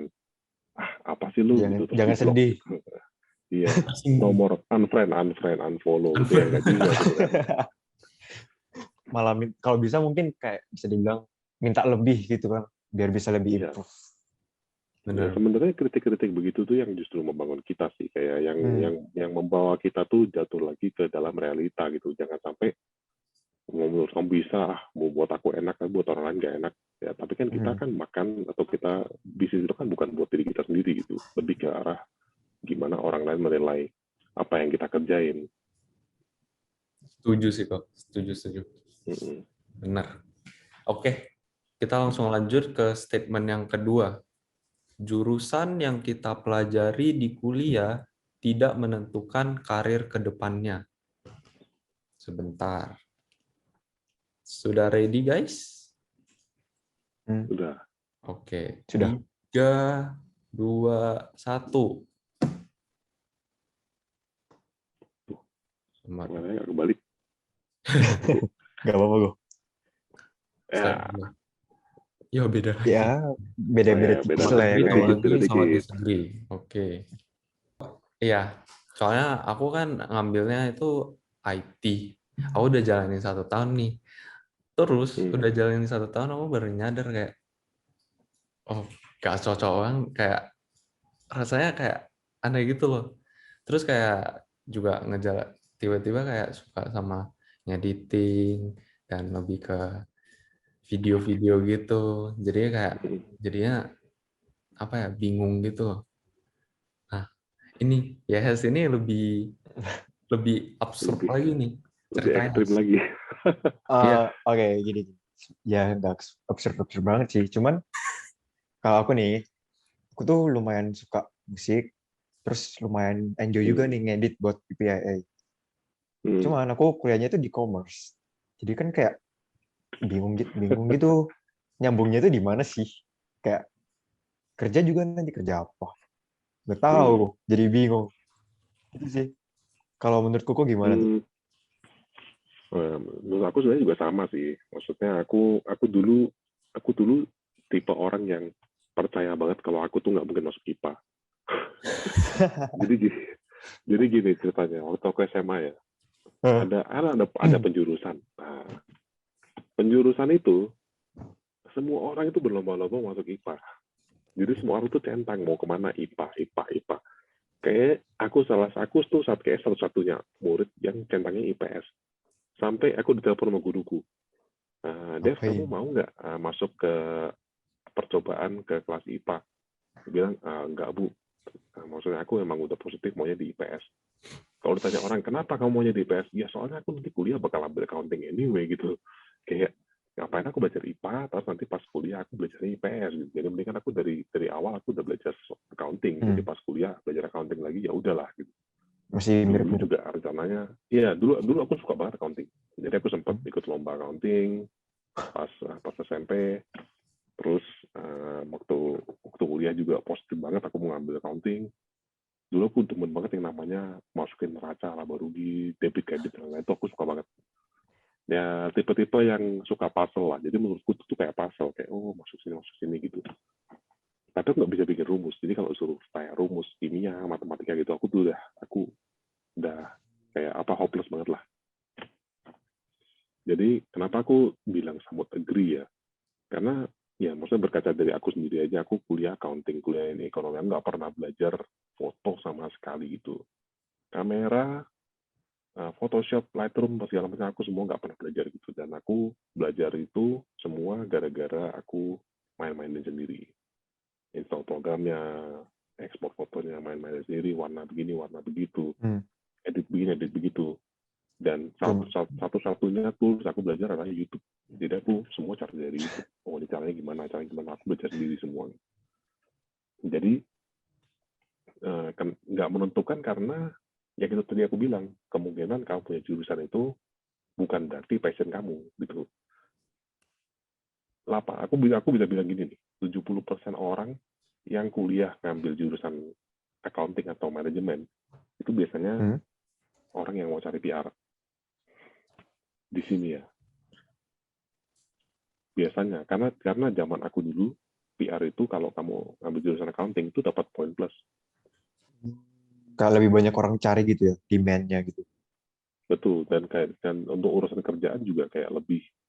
apa sih lu, Jangan gitu, terus jangan di-block sedih. gitu. Iya, nomor unfriend, unfollow, gitu ya, nggak juga gitu kan. Malah kalau bisa mungkin kayak bisa dibilang minta lebih gitu kan, biar bisa lebih Iya. improve. Ya, Bener. sebenarnya kritik-kritik begitu tuh yang justru membangun kita sih, kayak yang membawa kita tuh jatuh lagi ke dalam realita gitu. Jangan sampai menurut kamu bisa, mau buat aku enak, tapi buat orang lain gak enak. Ya, tapi kan kita kan makan atau kita bisnis itu kan bukan buat diri kita sendiri gitu, lebih ke arah gimana orang lain menilai apa yang kita kerjain. Setuju sih kok. Setuju. Mm-mm. Benar. Oke, kita langsung lanjut ke statement yang kedua. Jurusan yang kita pelajari di kuliah tidak menentukan karir ke depannya. Sebentar. Sudah ready, guys? Udah. Oke. Sudah. 3, 2, 1. Kameranya nggak kebalik. Gak apa-apa gue. Ya, Ya beda lagi. Ya beda-beda ya, tipis beda lah ya dikit, kayaknya. beda Sama dikit. disagree. Oke. Iya, soalnya aku kan ngambilnya itu IT. Aku udah jalanin 1 tahun nih. Terus udah jalanin 1 tahun, aku baru nyadar kayak, oh gak cocok banget. Kayak rasanya kayak aneh gitu loh. Terus kayak juga tiba-tiba kayak suka sama ngediting dan lebih ke video-video gitu. Jadinya apa ya, bingung gitu loh. Nah, ini ini lebih absurd lebih lagi nih lebih ceritanya. ekstrim lagi. Iya. Oke, gini. Ya nggak absurd banget sih. Cuman kalau aku nih, aku tuh lumayan suka musik, terus lumayan enjoy juga nih ngedit buat PPIA. Cuman aku kuliahnya itu di commerce. Jadi kan kayak bingung gitu nyambungnya itu di mana sih? Kayak kerja juga nanti kerja apa? Nggak tahu, jadi bingung. Itu sih. Kalau menurut Koko gimana tuh? Menurut aku sebenarnya juga sama sih. Maksudnya aku dulu tipe orang yang percaya banget kalau aku tuh nggak mungkin masuk IPA. jadi gi- jadi gini ceritanya. Waktu aku SMA ya, ada penjurusan. Nah, penjurusan itu semua orang itu berlomba-lomba masuk IPA. Jadi semua orang tuh centang mau kemana, IPA. Kayak aku tuh kayak satu-satunya murid yang centangnya IPS. Sampai aku ditelepon sama guruku. Dev, kamu Ngapain? mau nggak masuk ke percobaan ke kelas IPA? Aku bilang, nggak Bu. Maksudnya aku emang udah positif maunya di IPS. Kalau ditanya orang, kenapa kamu maunya di IPS? Ya soalnya aku nanti kuliah bakal ambil accounting anyway gitu. Kayak, ngapain aku belajar IPA, terus nanti pas kuliah aku belajar IPS gitu. Jadi mendingan aku dari awal aku udah belajar accounting. Jadi pas kuliah belajar accounting lagi, ya udahlah gitu. Masih Dulu mirip-mirip. juga rencananya, iya dulu aku suka banget accounting. Jadi aku sempat ikut lomba accounting pas SMP. Terus waktu kuliah juga positif banget aku mau ngambil accounting. Dulu aku demen banget yang namanya masukin neraca, laba rugi, debit kredit dan lain-lain, itu aku suka banget. Ya tipe-tipe yang suka puzzle lah. Jadi menurutku itu tuh kayak puzzle, kayak masuk sini gitu. Tapi aku nggak bisa bikin rumus. Jadi kalau suruh kayak rumus kimia, matematika gitu, aku udah kayak hopeless banget lah. Jadi kenapa aku bilang somewhat agree ya? Karena ya maksudnya berkaca dari aku sendiri aja, aku kuliah accounting, kuliah ini ekonomi, nggak pernah belajar foto sama sekali gitu. Kamera, Photoshop, Lightroom, segala macam aku semua nggak pernah belajar gitu. Dan aku belajar itu semua gara-gara aku main-mainin sendiri. Install programnya, ekspor fotonya, main-mainin sendiri, warna begini, warna begitu, edit begini, edit begitu. Dan satu-satunya tools aku belajar adalah YouTube. Jadi aku semua cari dari YouTube. Ini caranya gimana, aku belajar sendiri semua. Jadi nggak menentukan karena ya itu tadi aku bilang, kemungkinan kamu punya jurusan itu bukan berarti passion kamu gitu. Aku bisa bilang gini nih, 70% orang yang kuliah ngambil jurusan accounting atau manajemen itu biasanya orang yang mau cari PR. di sini ya. Biasanya karena zaman aku dulu PR itu kalau kamu ngambil jurusan accounting itu dapat poin plus. Kayak lebih banyak orang cari gitu ya, demand-nya gitu. Betul, dan untuk urusan kerjaan juga kayak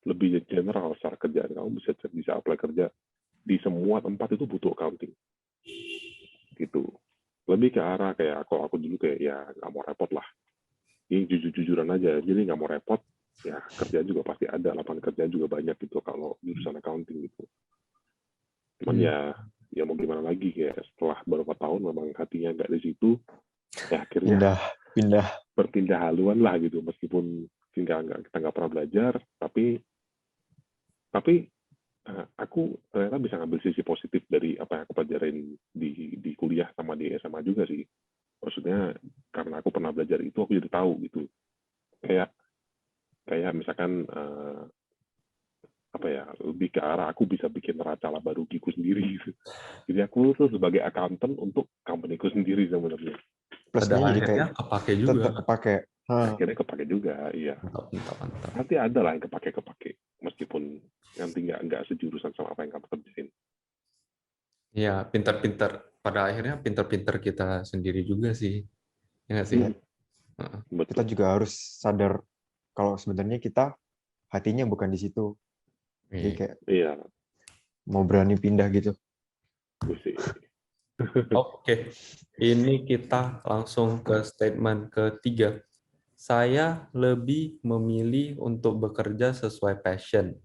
lebih general secara kerjaan. Kamu bisa apply kerja di semua tempat itu butuh accounting. Gitu. Lebih ke arah kayak kalau aku dulu kayak ya nggak mau repot lah. Ini jujur-jujuran aja. Jadi nggak mau repot, ya kerjaan juga pasti ada, lapangan kerjaan juga banyak gitu kalau jurusan accounting gitu. Cuman ya mau gimana lagi, kayak setelah beberapa tahun memang hatinya nggak di situ, ya akhirnya Pindah. berpindah haluan lah gitu. Meskipun kita nggak pernah belajar, tapi aku ternyata bisa ngambil sisi positif dari apa yang aku pelajarin di kuliah sama di SMA juga sih. Maksudnya karena aku pernah belajar itu, aku jadi tahu gitu. Kayak misalkan apa ya, lebih ke arah aku bisa bikin neraca laba rugiku sendiri gitu. Jadi aku tuh sebagai accountant untuk company-ku sendiri sebenarnya. Pada Plusnya jadi kayak akhirnya kepake juga. tetap kepake. Akhirnya kepake juga, iya. Mantap. Nanti ada lah yang kepake meskipun nanti nggak sejurusan sama apa yang kamu kerjain. Ya, pintar-pintar. Pada akhirnya pintar-pintar kita sendiri juga sih. Ya nggak sih? Betul. Kita juga harus sadar kalau sebenarnya kita hatinya bukan di situ. Jadi kayak Iya. mau berani pindah gitu. Oke, ini kita langsung ke statement ketiga. Saya lebih memilih untuk bekerja sesuai passion,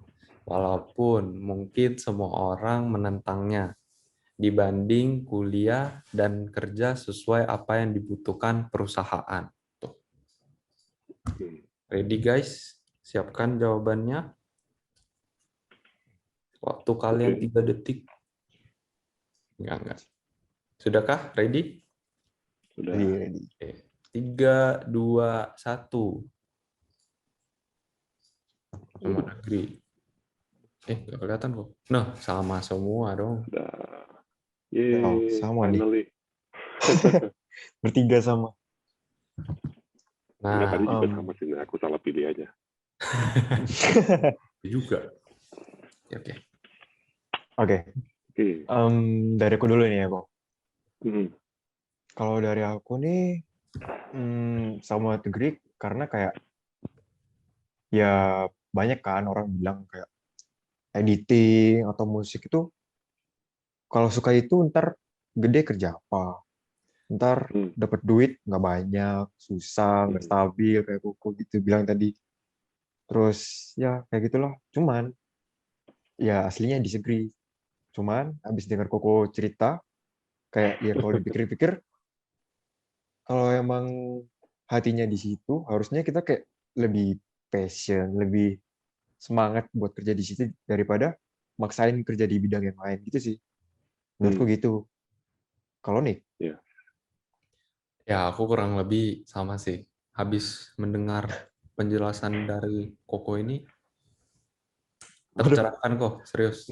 walaupun mungkin semua orang menentangnya, dibanding kuliah dan kerja sesuai apa yang dibutuhkan perusahaan. Tuh. Ready guys? Siapkan jawabannya. Waktu kalian 3 detik. Enggak. Sudahkah? Ready? Sudah. Ready. Oke. 3, 2, 1. Sama negeri. Nggak kelihatan kok. Nah, sama semua dong. Sudah. Oh, Yeay, sama finally. nih. Bertiga sama. Enggak, tadi juga Nah, sama sih, aku salah pilih aja. juga. Oke. Oke. Dari aku dulu nih ya, kok. Kalau dari aku nih, sama degree, karena kayak ya banyak kan orang bilang kayak editing atau musik itu kalau suka itu ntar gede kerja apa, ntar dapat duit nggak banyak, susah, nggak stabil kayak Koko gitu bilang tadi. Terus ya kayak gitulah. Cuman ya aslinya disagree. Cuman habis dengar Koko cerita kayak ya kalau dipikir-pikir kalau emang hatinya di situ harusnya kita kayak lebih passion, lebih semangat buat kerja di situ daripada maksain kerja di bidang yang lain gitu sih. Menurutku gitu. Kalau nih? Ya, aku kurang lebih sama sih. Habis mendengar penjelasan dari Koko ini, tercerahkan kok, serius.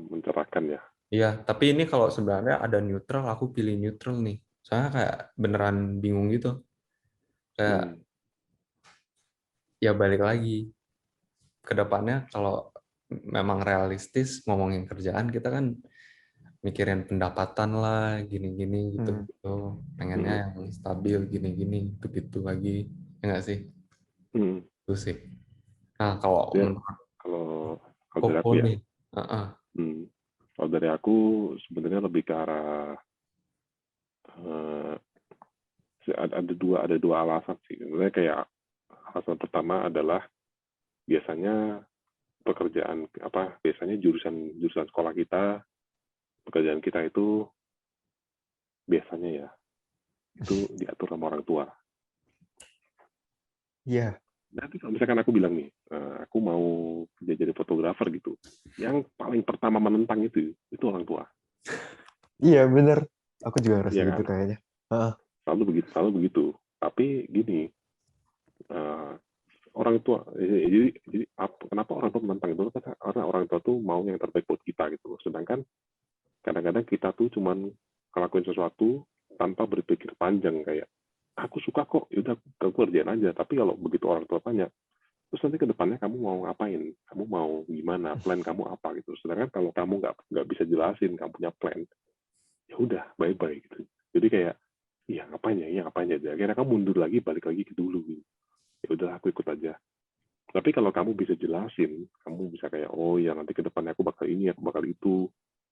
Mencerahkan ya. Iya, tapi ini kalau sebenarnya ada neutral, aku pilih neutral nih. Soalnya kayak beneran bingung gitu. Kayak, ya balik lagi. Kedepannya kalau memang realistis ngomongin kerjaan, kita kan mikirin pendapatan lah, gini-gini gitu. Pengennya yang stabil, gini-gini, gitu-gitu lagi. Ya nggak sih? Itu sih. Nah, kalau menurut dari aku ya, nih, kalau dari aku sebenarnya lebih ke arah ada dua alasan sih. Sebenarnya kayak alasan pertama adalah biasanya biasanya jurusan sekolah kita, pekerjaan kita itu biasanya ya itu diatur sama orang tua. Iya. Nanti kalau misalkan aku bilang nih, aku mau kerja jadi fotografer gitu, yang paling pertama menentang itu orang tua. Iya bener, aku juga ngerasa Iya gitu kan? kayaknya. Selalu begitu. Tapi gini, orang tua, jadi kenapa orang tua menentang itu? Karena orang tua tuh mau yang terbaik buat kita gitu. Sedangkan kadang-kadang kita tuh cuman ngelakuin sesuatu tanpa berpikir panjang kayak aku suka kok, yaudah aku kerjain aja. Tapi kalau begitu orang tua tanya, terus nanti ke depannya kamu mau ngapain, kamu mau gimana, plan kamu apa gitu. Sedangkan kalau kamu nggak bisa jelasin kamu punya plan, ya udah bye bye gitu. Jadi kayak iya ngapain ya akhirnya kamu mundur lagi, balik lagi ke dulu gitu. Ya udah aku ikut aja. Tapi kalau kamu bisa jelasin, kamu bisa kayak, oh ya nanti ke depannya aku bakal ini, aku bakal itu.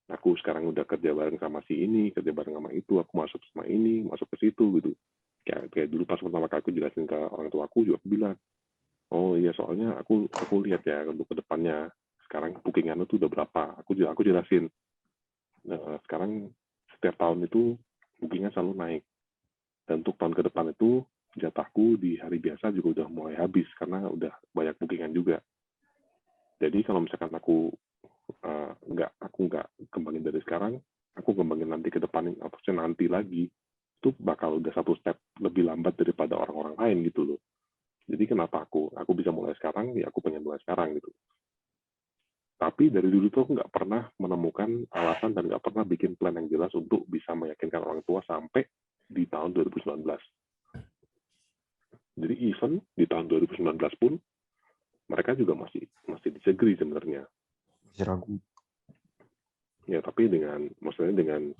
Aku sekarang udah kerja bareng sama si ini, kerja bareng sama itu, aku masuk sama ini, masuk ke situ gitu. Kayak dulu pas pertama kali aku jelasin ke orang tua aku juga aku bilang, oh iya soalnya aku lihat ya untuk ke depannya sekarang bookingan itu udah berapa. Aku jelasin. Nah, sekarang setiap tahun itu bookingnya selalu naik. Dan untuk tahun ke depan itu jatahku di hari biasa juga udah mulai habis karena udah banyak bookingan juga. Jadi kalau misalkan aku nggak kembangin dari sekarang, aku kembangin nanti ke depan atau nanti lagi, itu bakal udah satu step lebih lambat daripada orang-orang lain gitu loh. Jadi kenapa aku bisa mulai sekarang, ya aku pengen mulai sekarang gitu. Tapi dari dulu tuh aku nggak pernah menemukan alasan dan nggak pernah bikin plan yang jelas untuk bisa meyakinkan orang tua sampai di tahun 2019. Jadi even di tahun 2019 pun mereka juga masih disagree sebenarnya. Masih ragu. Ya tapi maksudnya dengan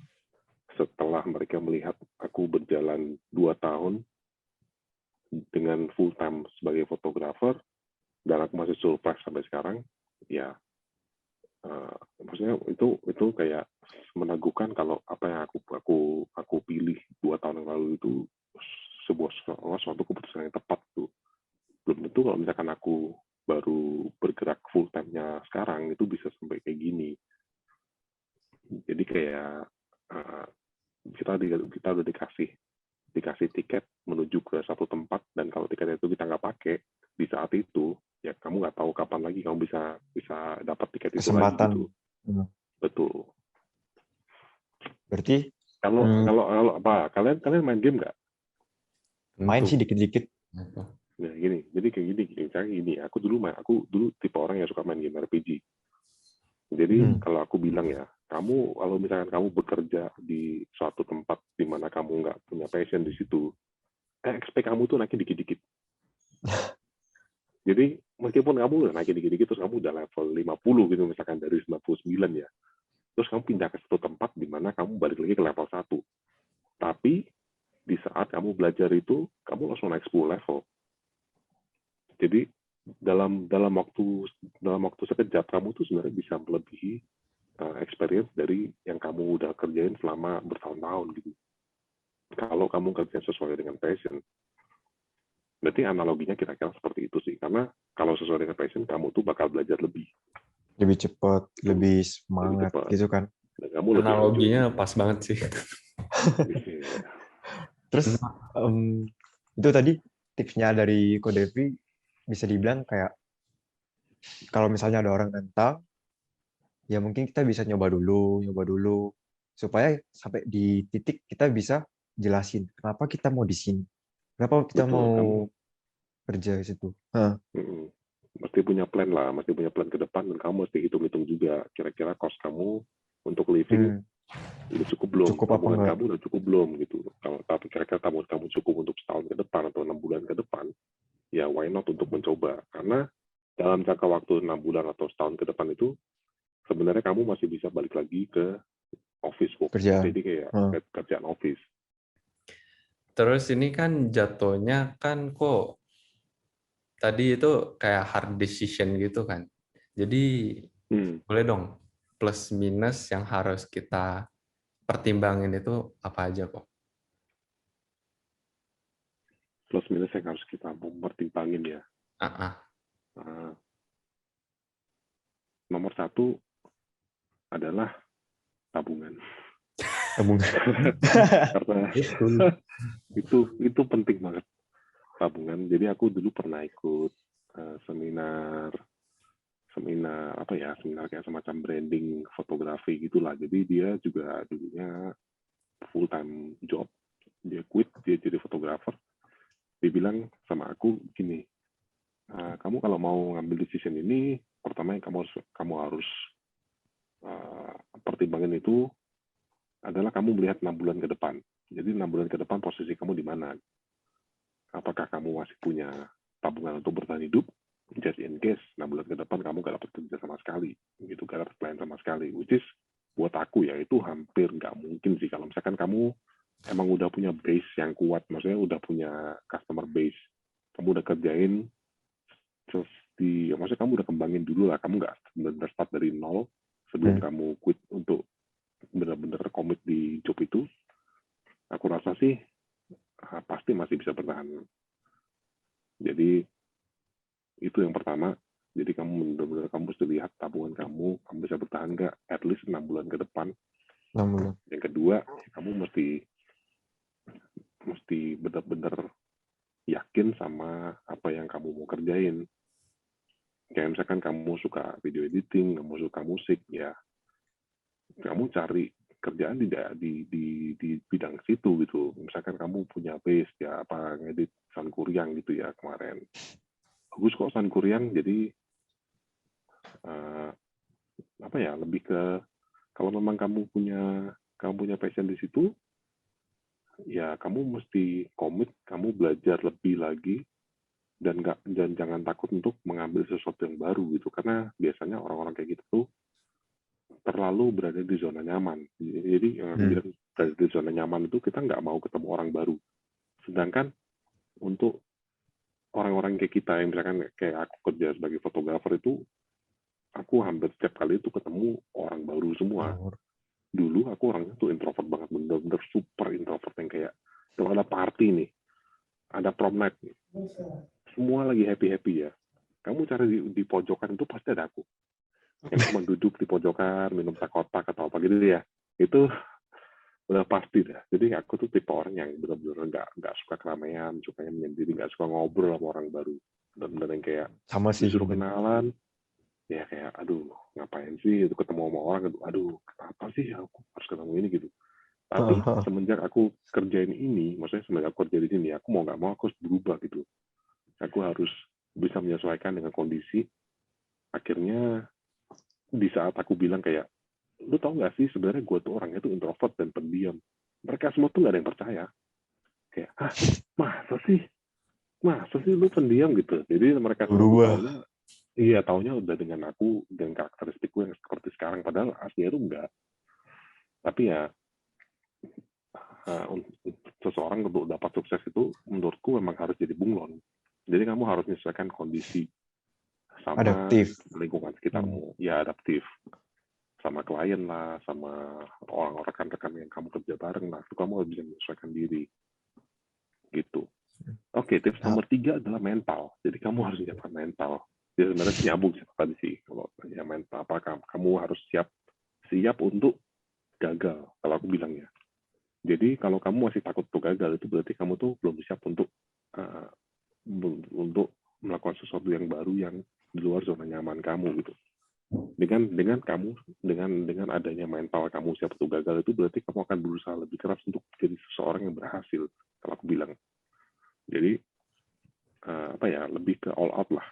setelah mereka melihat aku berjalan 2 tahun dengan full time sebagai fotografer dan aku masih surprise sampai sekarang, ya maksudnya itu kayak meneguhkan kalau apa yang aku pilih 2 tahun yang lalu itu suatu keputusan yang tepat tuh. Belum tentu kalau misalkan aku baru bergerak full time-nya sekarang itu bisa sampai kayak gini. Jadi kayak kita udah dikasih tiket menuju ke satu tempat dan kalau tiket itu kita nggak pakai di saat itu, ya kamu nggak tahu kapan lagi kamu bisa dapat tiket itu lagi Kesempatan. gitu. Betul. Berarti Kalau apa? Kalian main game nggak? main sih dikit-dikit. Nah gini, jadi kayak gini. Aku dulu tipe orang yang suka main game RPG. Jadi kalau aku bilang ya, kalau misalkan kamu bekerja di suatu tempat di mana kamu nggak punya passion di situ, XP kamu tuh naiknya dikit-dikit. Jadi meskipun kamu udah naik dikit-dikit, terus kamu udah level 50 gitu, misalkan dari 99 ya, terus kamu pindah ke satu tempat di mana kamu balik lagi ke level 1. Tapi di saat kamu belajar itu, kamu langsung naik 10 level. Jadi dalam waktu sekejap kamu tuh sebenarnya bisa melebihi experience dari yang kamu udah kerjain selama bertahun-tahun gitu. Kalau kamu kerja sesuai dengan passion. Berarti analoginya kira-kira seperti itu sih. Karena kalau sesuai dengan passion, kamu tuh bakal belajar lebih cepat, lebih semangat gitu kan. Dan kamu analoginya pas banget sih. Terus itu tadi tipsnya dari Ko Devi bisa dibilang kayak kalau misalnya ada orang nentang, ya mungkin kita bisa nyoba dulu supaya sampai di titik kita bisa jelasin kenapa kita mau di sini, kenapa kita mau kerja di situ. Mesti punya plan lah, mesti punya plan ke depan dan kamu mesti hitung-hitung juga kira-kira cost kamu untuk living udah cukup belum, tabungan kamu udah cukup belum gitu. Kalau tapi kira-kira tabungan kamu cukup untuk setahun ke depan atau 6 bulan ke depan, ya why not untuk mencoba. Karena dalam jangka waktu 6 bulan atau setahun ke depan itu sebenarnya kamu masih bisa balik lagi ke office work. Jadi kayak kerjaan office. Terus ini kan jatuhnya kan kok tadi itu kayak hard decision gitu kan. Jadi boleh dong plus minus yang harus kita pertimbangin itu apa aja kok? Plus minus yang harus kita pertimbangin ya. Nomor 1 adalah tabungan. Karena itu penting banget tabungan. Jadi aku dulu pernah ikut seminar kayak semacam branding fotografi gitulah. Jadi dia juga dulunya full time job, dia quit, dia jadi fotografer. Dia bilang sama aku gini, kamu kalau mau ngambil decision ini, pertama yang kamu harus pertimbangin itu adalah kamu melihat 6 bulan ke depan. Jadi 6 bulan ke depan posisi kamu di mana? Apakah kamu masih punya tabungan untuk bertahan hidup? just in case 6 bulan ke depan kamu gak dapat kerja sama sekali, gitu, gak dapat klien sama sekali, which is buat aku ya itu hampir nggak mungkin sih kalau misalkan kamu emang udah punya base yang kuat, maksudnya udah punya customer base, kamu udah kerjain terus maksudnya kamu udah kembangin dulu lah, kamu nggak benar-benar start dari nol sebelum kamu quit untuk benar-benar komit di job itu, aku rasa sih pasti masih bisa bertahan. Jadi itu yang pertama. Jadi kamu benar-benar kamu mesti lihat tabungan kamu bisa bertahan nggak at least 6 bulan ke depan. 6 bulan. Yang kedua, kamu mesti benar-benar yakin sama apa yang kamu mau kerjain. Kayak misalkan kamu suka video editing, kamu suka musik, ya kamu cari kerjaan di bidang situ gitu. Misalkan kamu punya base ya apa ngedit San Kuryang gitu ya kemarin. Bagus kok San Kuryang, jadi apa ya, lebih ke kalau memang kamu punya passion di situ, ya kamu mesti komit, kamu belajar lebih lagi dan jangan takut untuk mengambil sesuatu yang baru gitu, karena biasanya orang-orang kayak gitu tuh terlalu berada di zona nyaman. Jadi bilang berada di zona nyaman itu kita nggak mau ketemu orang baru. Sedangkan untuk orang-orang kayak kita yang misalkan kayak aku kerja sebagai fotografer itu, aku hampir setiap kali itu ketemu orang baru semua. Dulu aku orangnya tuh introvert banget, bener-bener super introvert yang kayak kalau ada party nih, ada prom night nih, semua lagi happy-happy ya. Kamu cari di pojokan itu pasti ada aku. Yang cuma duduk di pojokan, minum teh kotak atau apa gitu ya. Itu udah pasti dah. Jadi aku tuh tipe orang yang bener-bener nggak suka keramaian, sukanya menyendiri, nggak suka ngobrol sama orang baru. Bener-bener yang kayak Sama sih. disuruh kenalan, ya kayak aduh ngapain sih itu ketemu sama orang, aduh kenapa sih aku harus ketemu ini gitu. Tapi semenjak aku kerjain ini, maksudnya semenjak aku kerja di sini, aku mau nggak mau aku harus berubah gitu. Aku harus bisa menyesuaikan dengan kondisi. Akhirnya di saat aku bilang kayak, lu tau nggak sih sebenarnya gue tuh orangnya tuh introvert dan pendiam, mereka semua tuh nggak ada yang percaya. Kayak, masa sih lu pendiam gitu. Jadi mereka semua tuh taunya, iya taunya udah dengan aku dan karakteristikku yang seperti sekarang, padahal aslinya tuh enggak. Tapi ya seseorang untuk dapat sukses itu menurutku memang harus jadi bunglon. Jadi kamu harus menyesuaikan kondisi sama adaptif. Lingkungan sekitarmu. Ya adaptif. Sama klien lah, sama orang rekan-rekan yang kamu kerja bareng lah. Itu kamu harus bisa menyesuaikan diri. Gitu. Oke, tips nomor 3 adalah mental. Jadi kamu harus menyiapkan mental. Jadi sebenarnya nyambung sih tadi sih. Kalau ya mental apa, kamu harus siap untuk gagal. Kalau aku bilang ya. Jadi kalau kamu masih takut untuk gagal, itu berarti kamu tuh belum siap untuk melakukan sesuatu yang baru yang di luar zona nyaman kamu gitu. Dengan adanya mental kamu siap untuk gagal, itu berarti kamu akan berusaha lebih keras untuk jadi seseorang yang berhasil. Kalau aku bilang. Jadi lebih ke all out lah.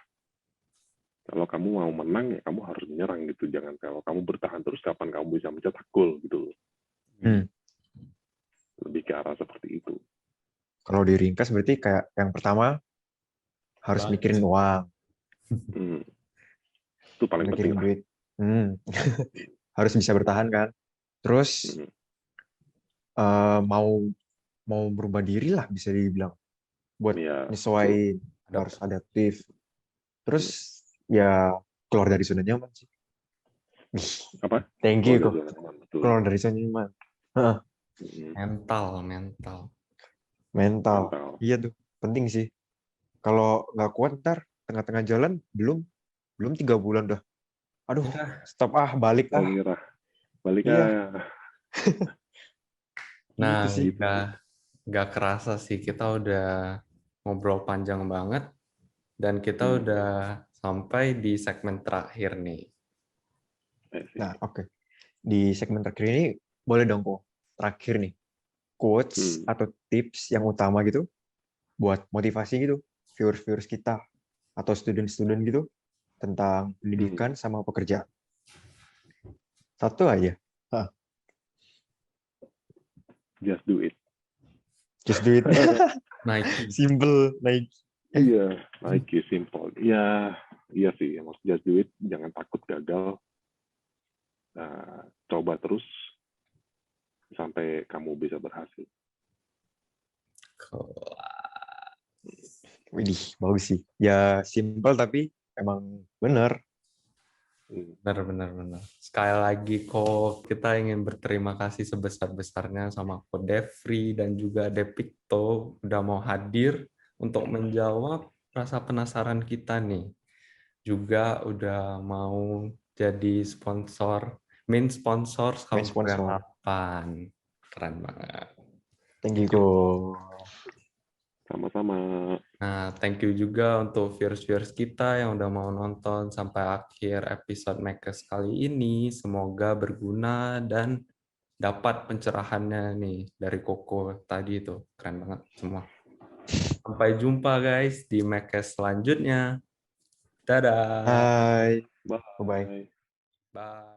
Kalau kamu mau menang ya kamu harus menyerang gitu. Jangan kalau kamu bertahan terus kapan kamu bisa mencetak gol gitu. Lebih ke arah seperti itu. Kalau diringkas berarti kayak yang pertama harus mikirin uang. Itu paling penting lah. Duit. Harus bisa bertahan kan. Terus mau berubah diri lah bisa dibilang. Buat nyesuaiin, harus adaptif. Terus ya keluar dari zona nyaman sih. Apa? Thank you kok. Keluar dari zona nyaman. Mental. Iya tuh, penting sih. Kalau nggak kuat ntar tengah-tengah jalan belum 3 bulan dah. Aduh, stop balik Balik iya. Nah, gitu sih. Nggak kerasa sih kita udah ngobrol panjang banget dan kita udah sampai di segmen terakhir nih. Nah, oke. Di segmen terakhir ini boleh dong kok terakhir nih quotes atau tips yang utama gitu buat motivasi gitu viewers kita atau student-student gitu tentang pendidikan sama pekerjaan. Satu aja. Just do it. Nike. Simple, Nike. Iya, Nike simple. Ya, iya sih, just do it, jangan takut gagal, coba terus sampai kamu bisa berhasil. Widih, bagus sih. Ya simple tapi emang bener. Benar. Sekali lagi kok kita ingin berterima kasih sebesar-besarnya sama Ko Devri dan juga Depikto udah mau hadir untuk menjawab rasa penasaran kita nih. Juga udah mau jadi main sponsor Main Kaum Korea sponsor. 8. Keren banget. Thank you, Ko. Sama-sama. Nah, thank you juga untuk viewers-viewers kita yang udah mau nonton sampai akhir episode Makers kali ini. Semoga berguna dan dapat pencerahannya nih dari Koko tadi itu. Keren banget semua. Sampai jumpa guys di Makers selanjutnya. Dadah. Hai. Bye. Bye-bye. Bye.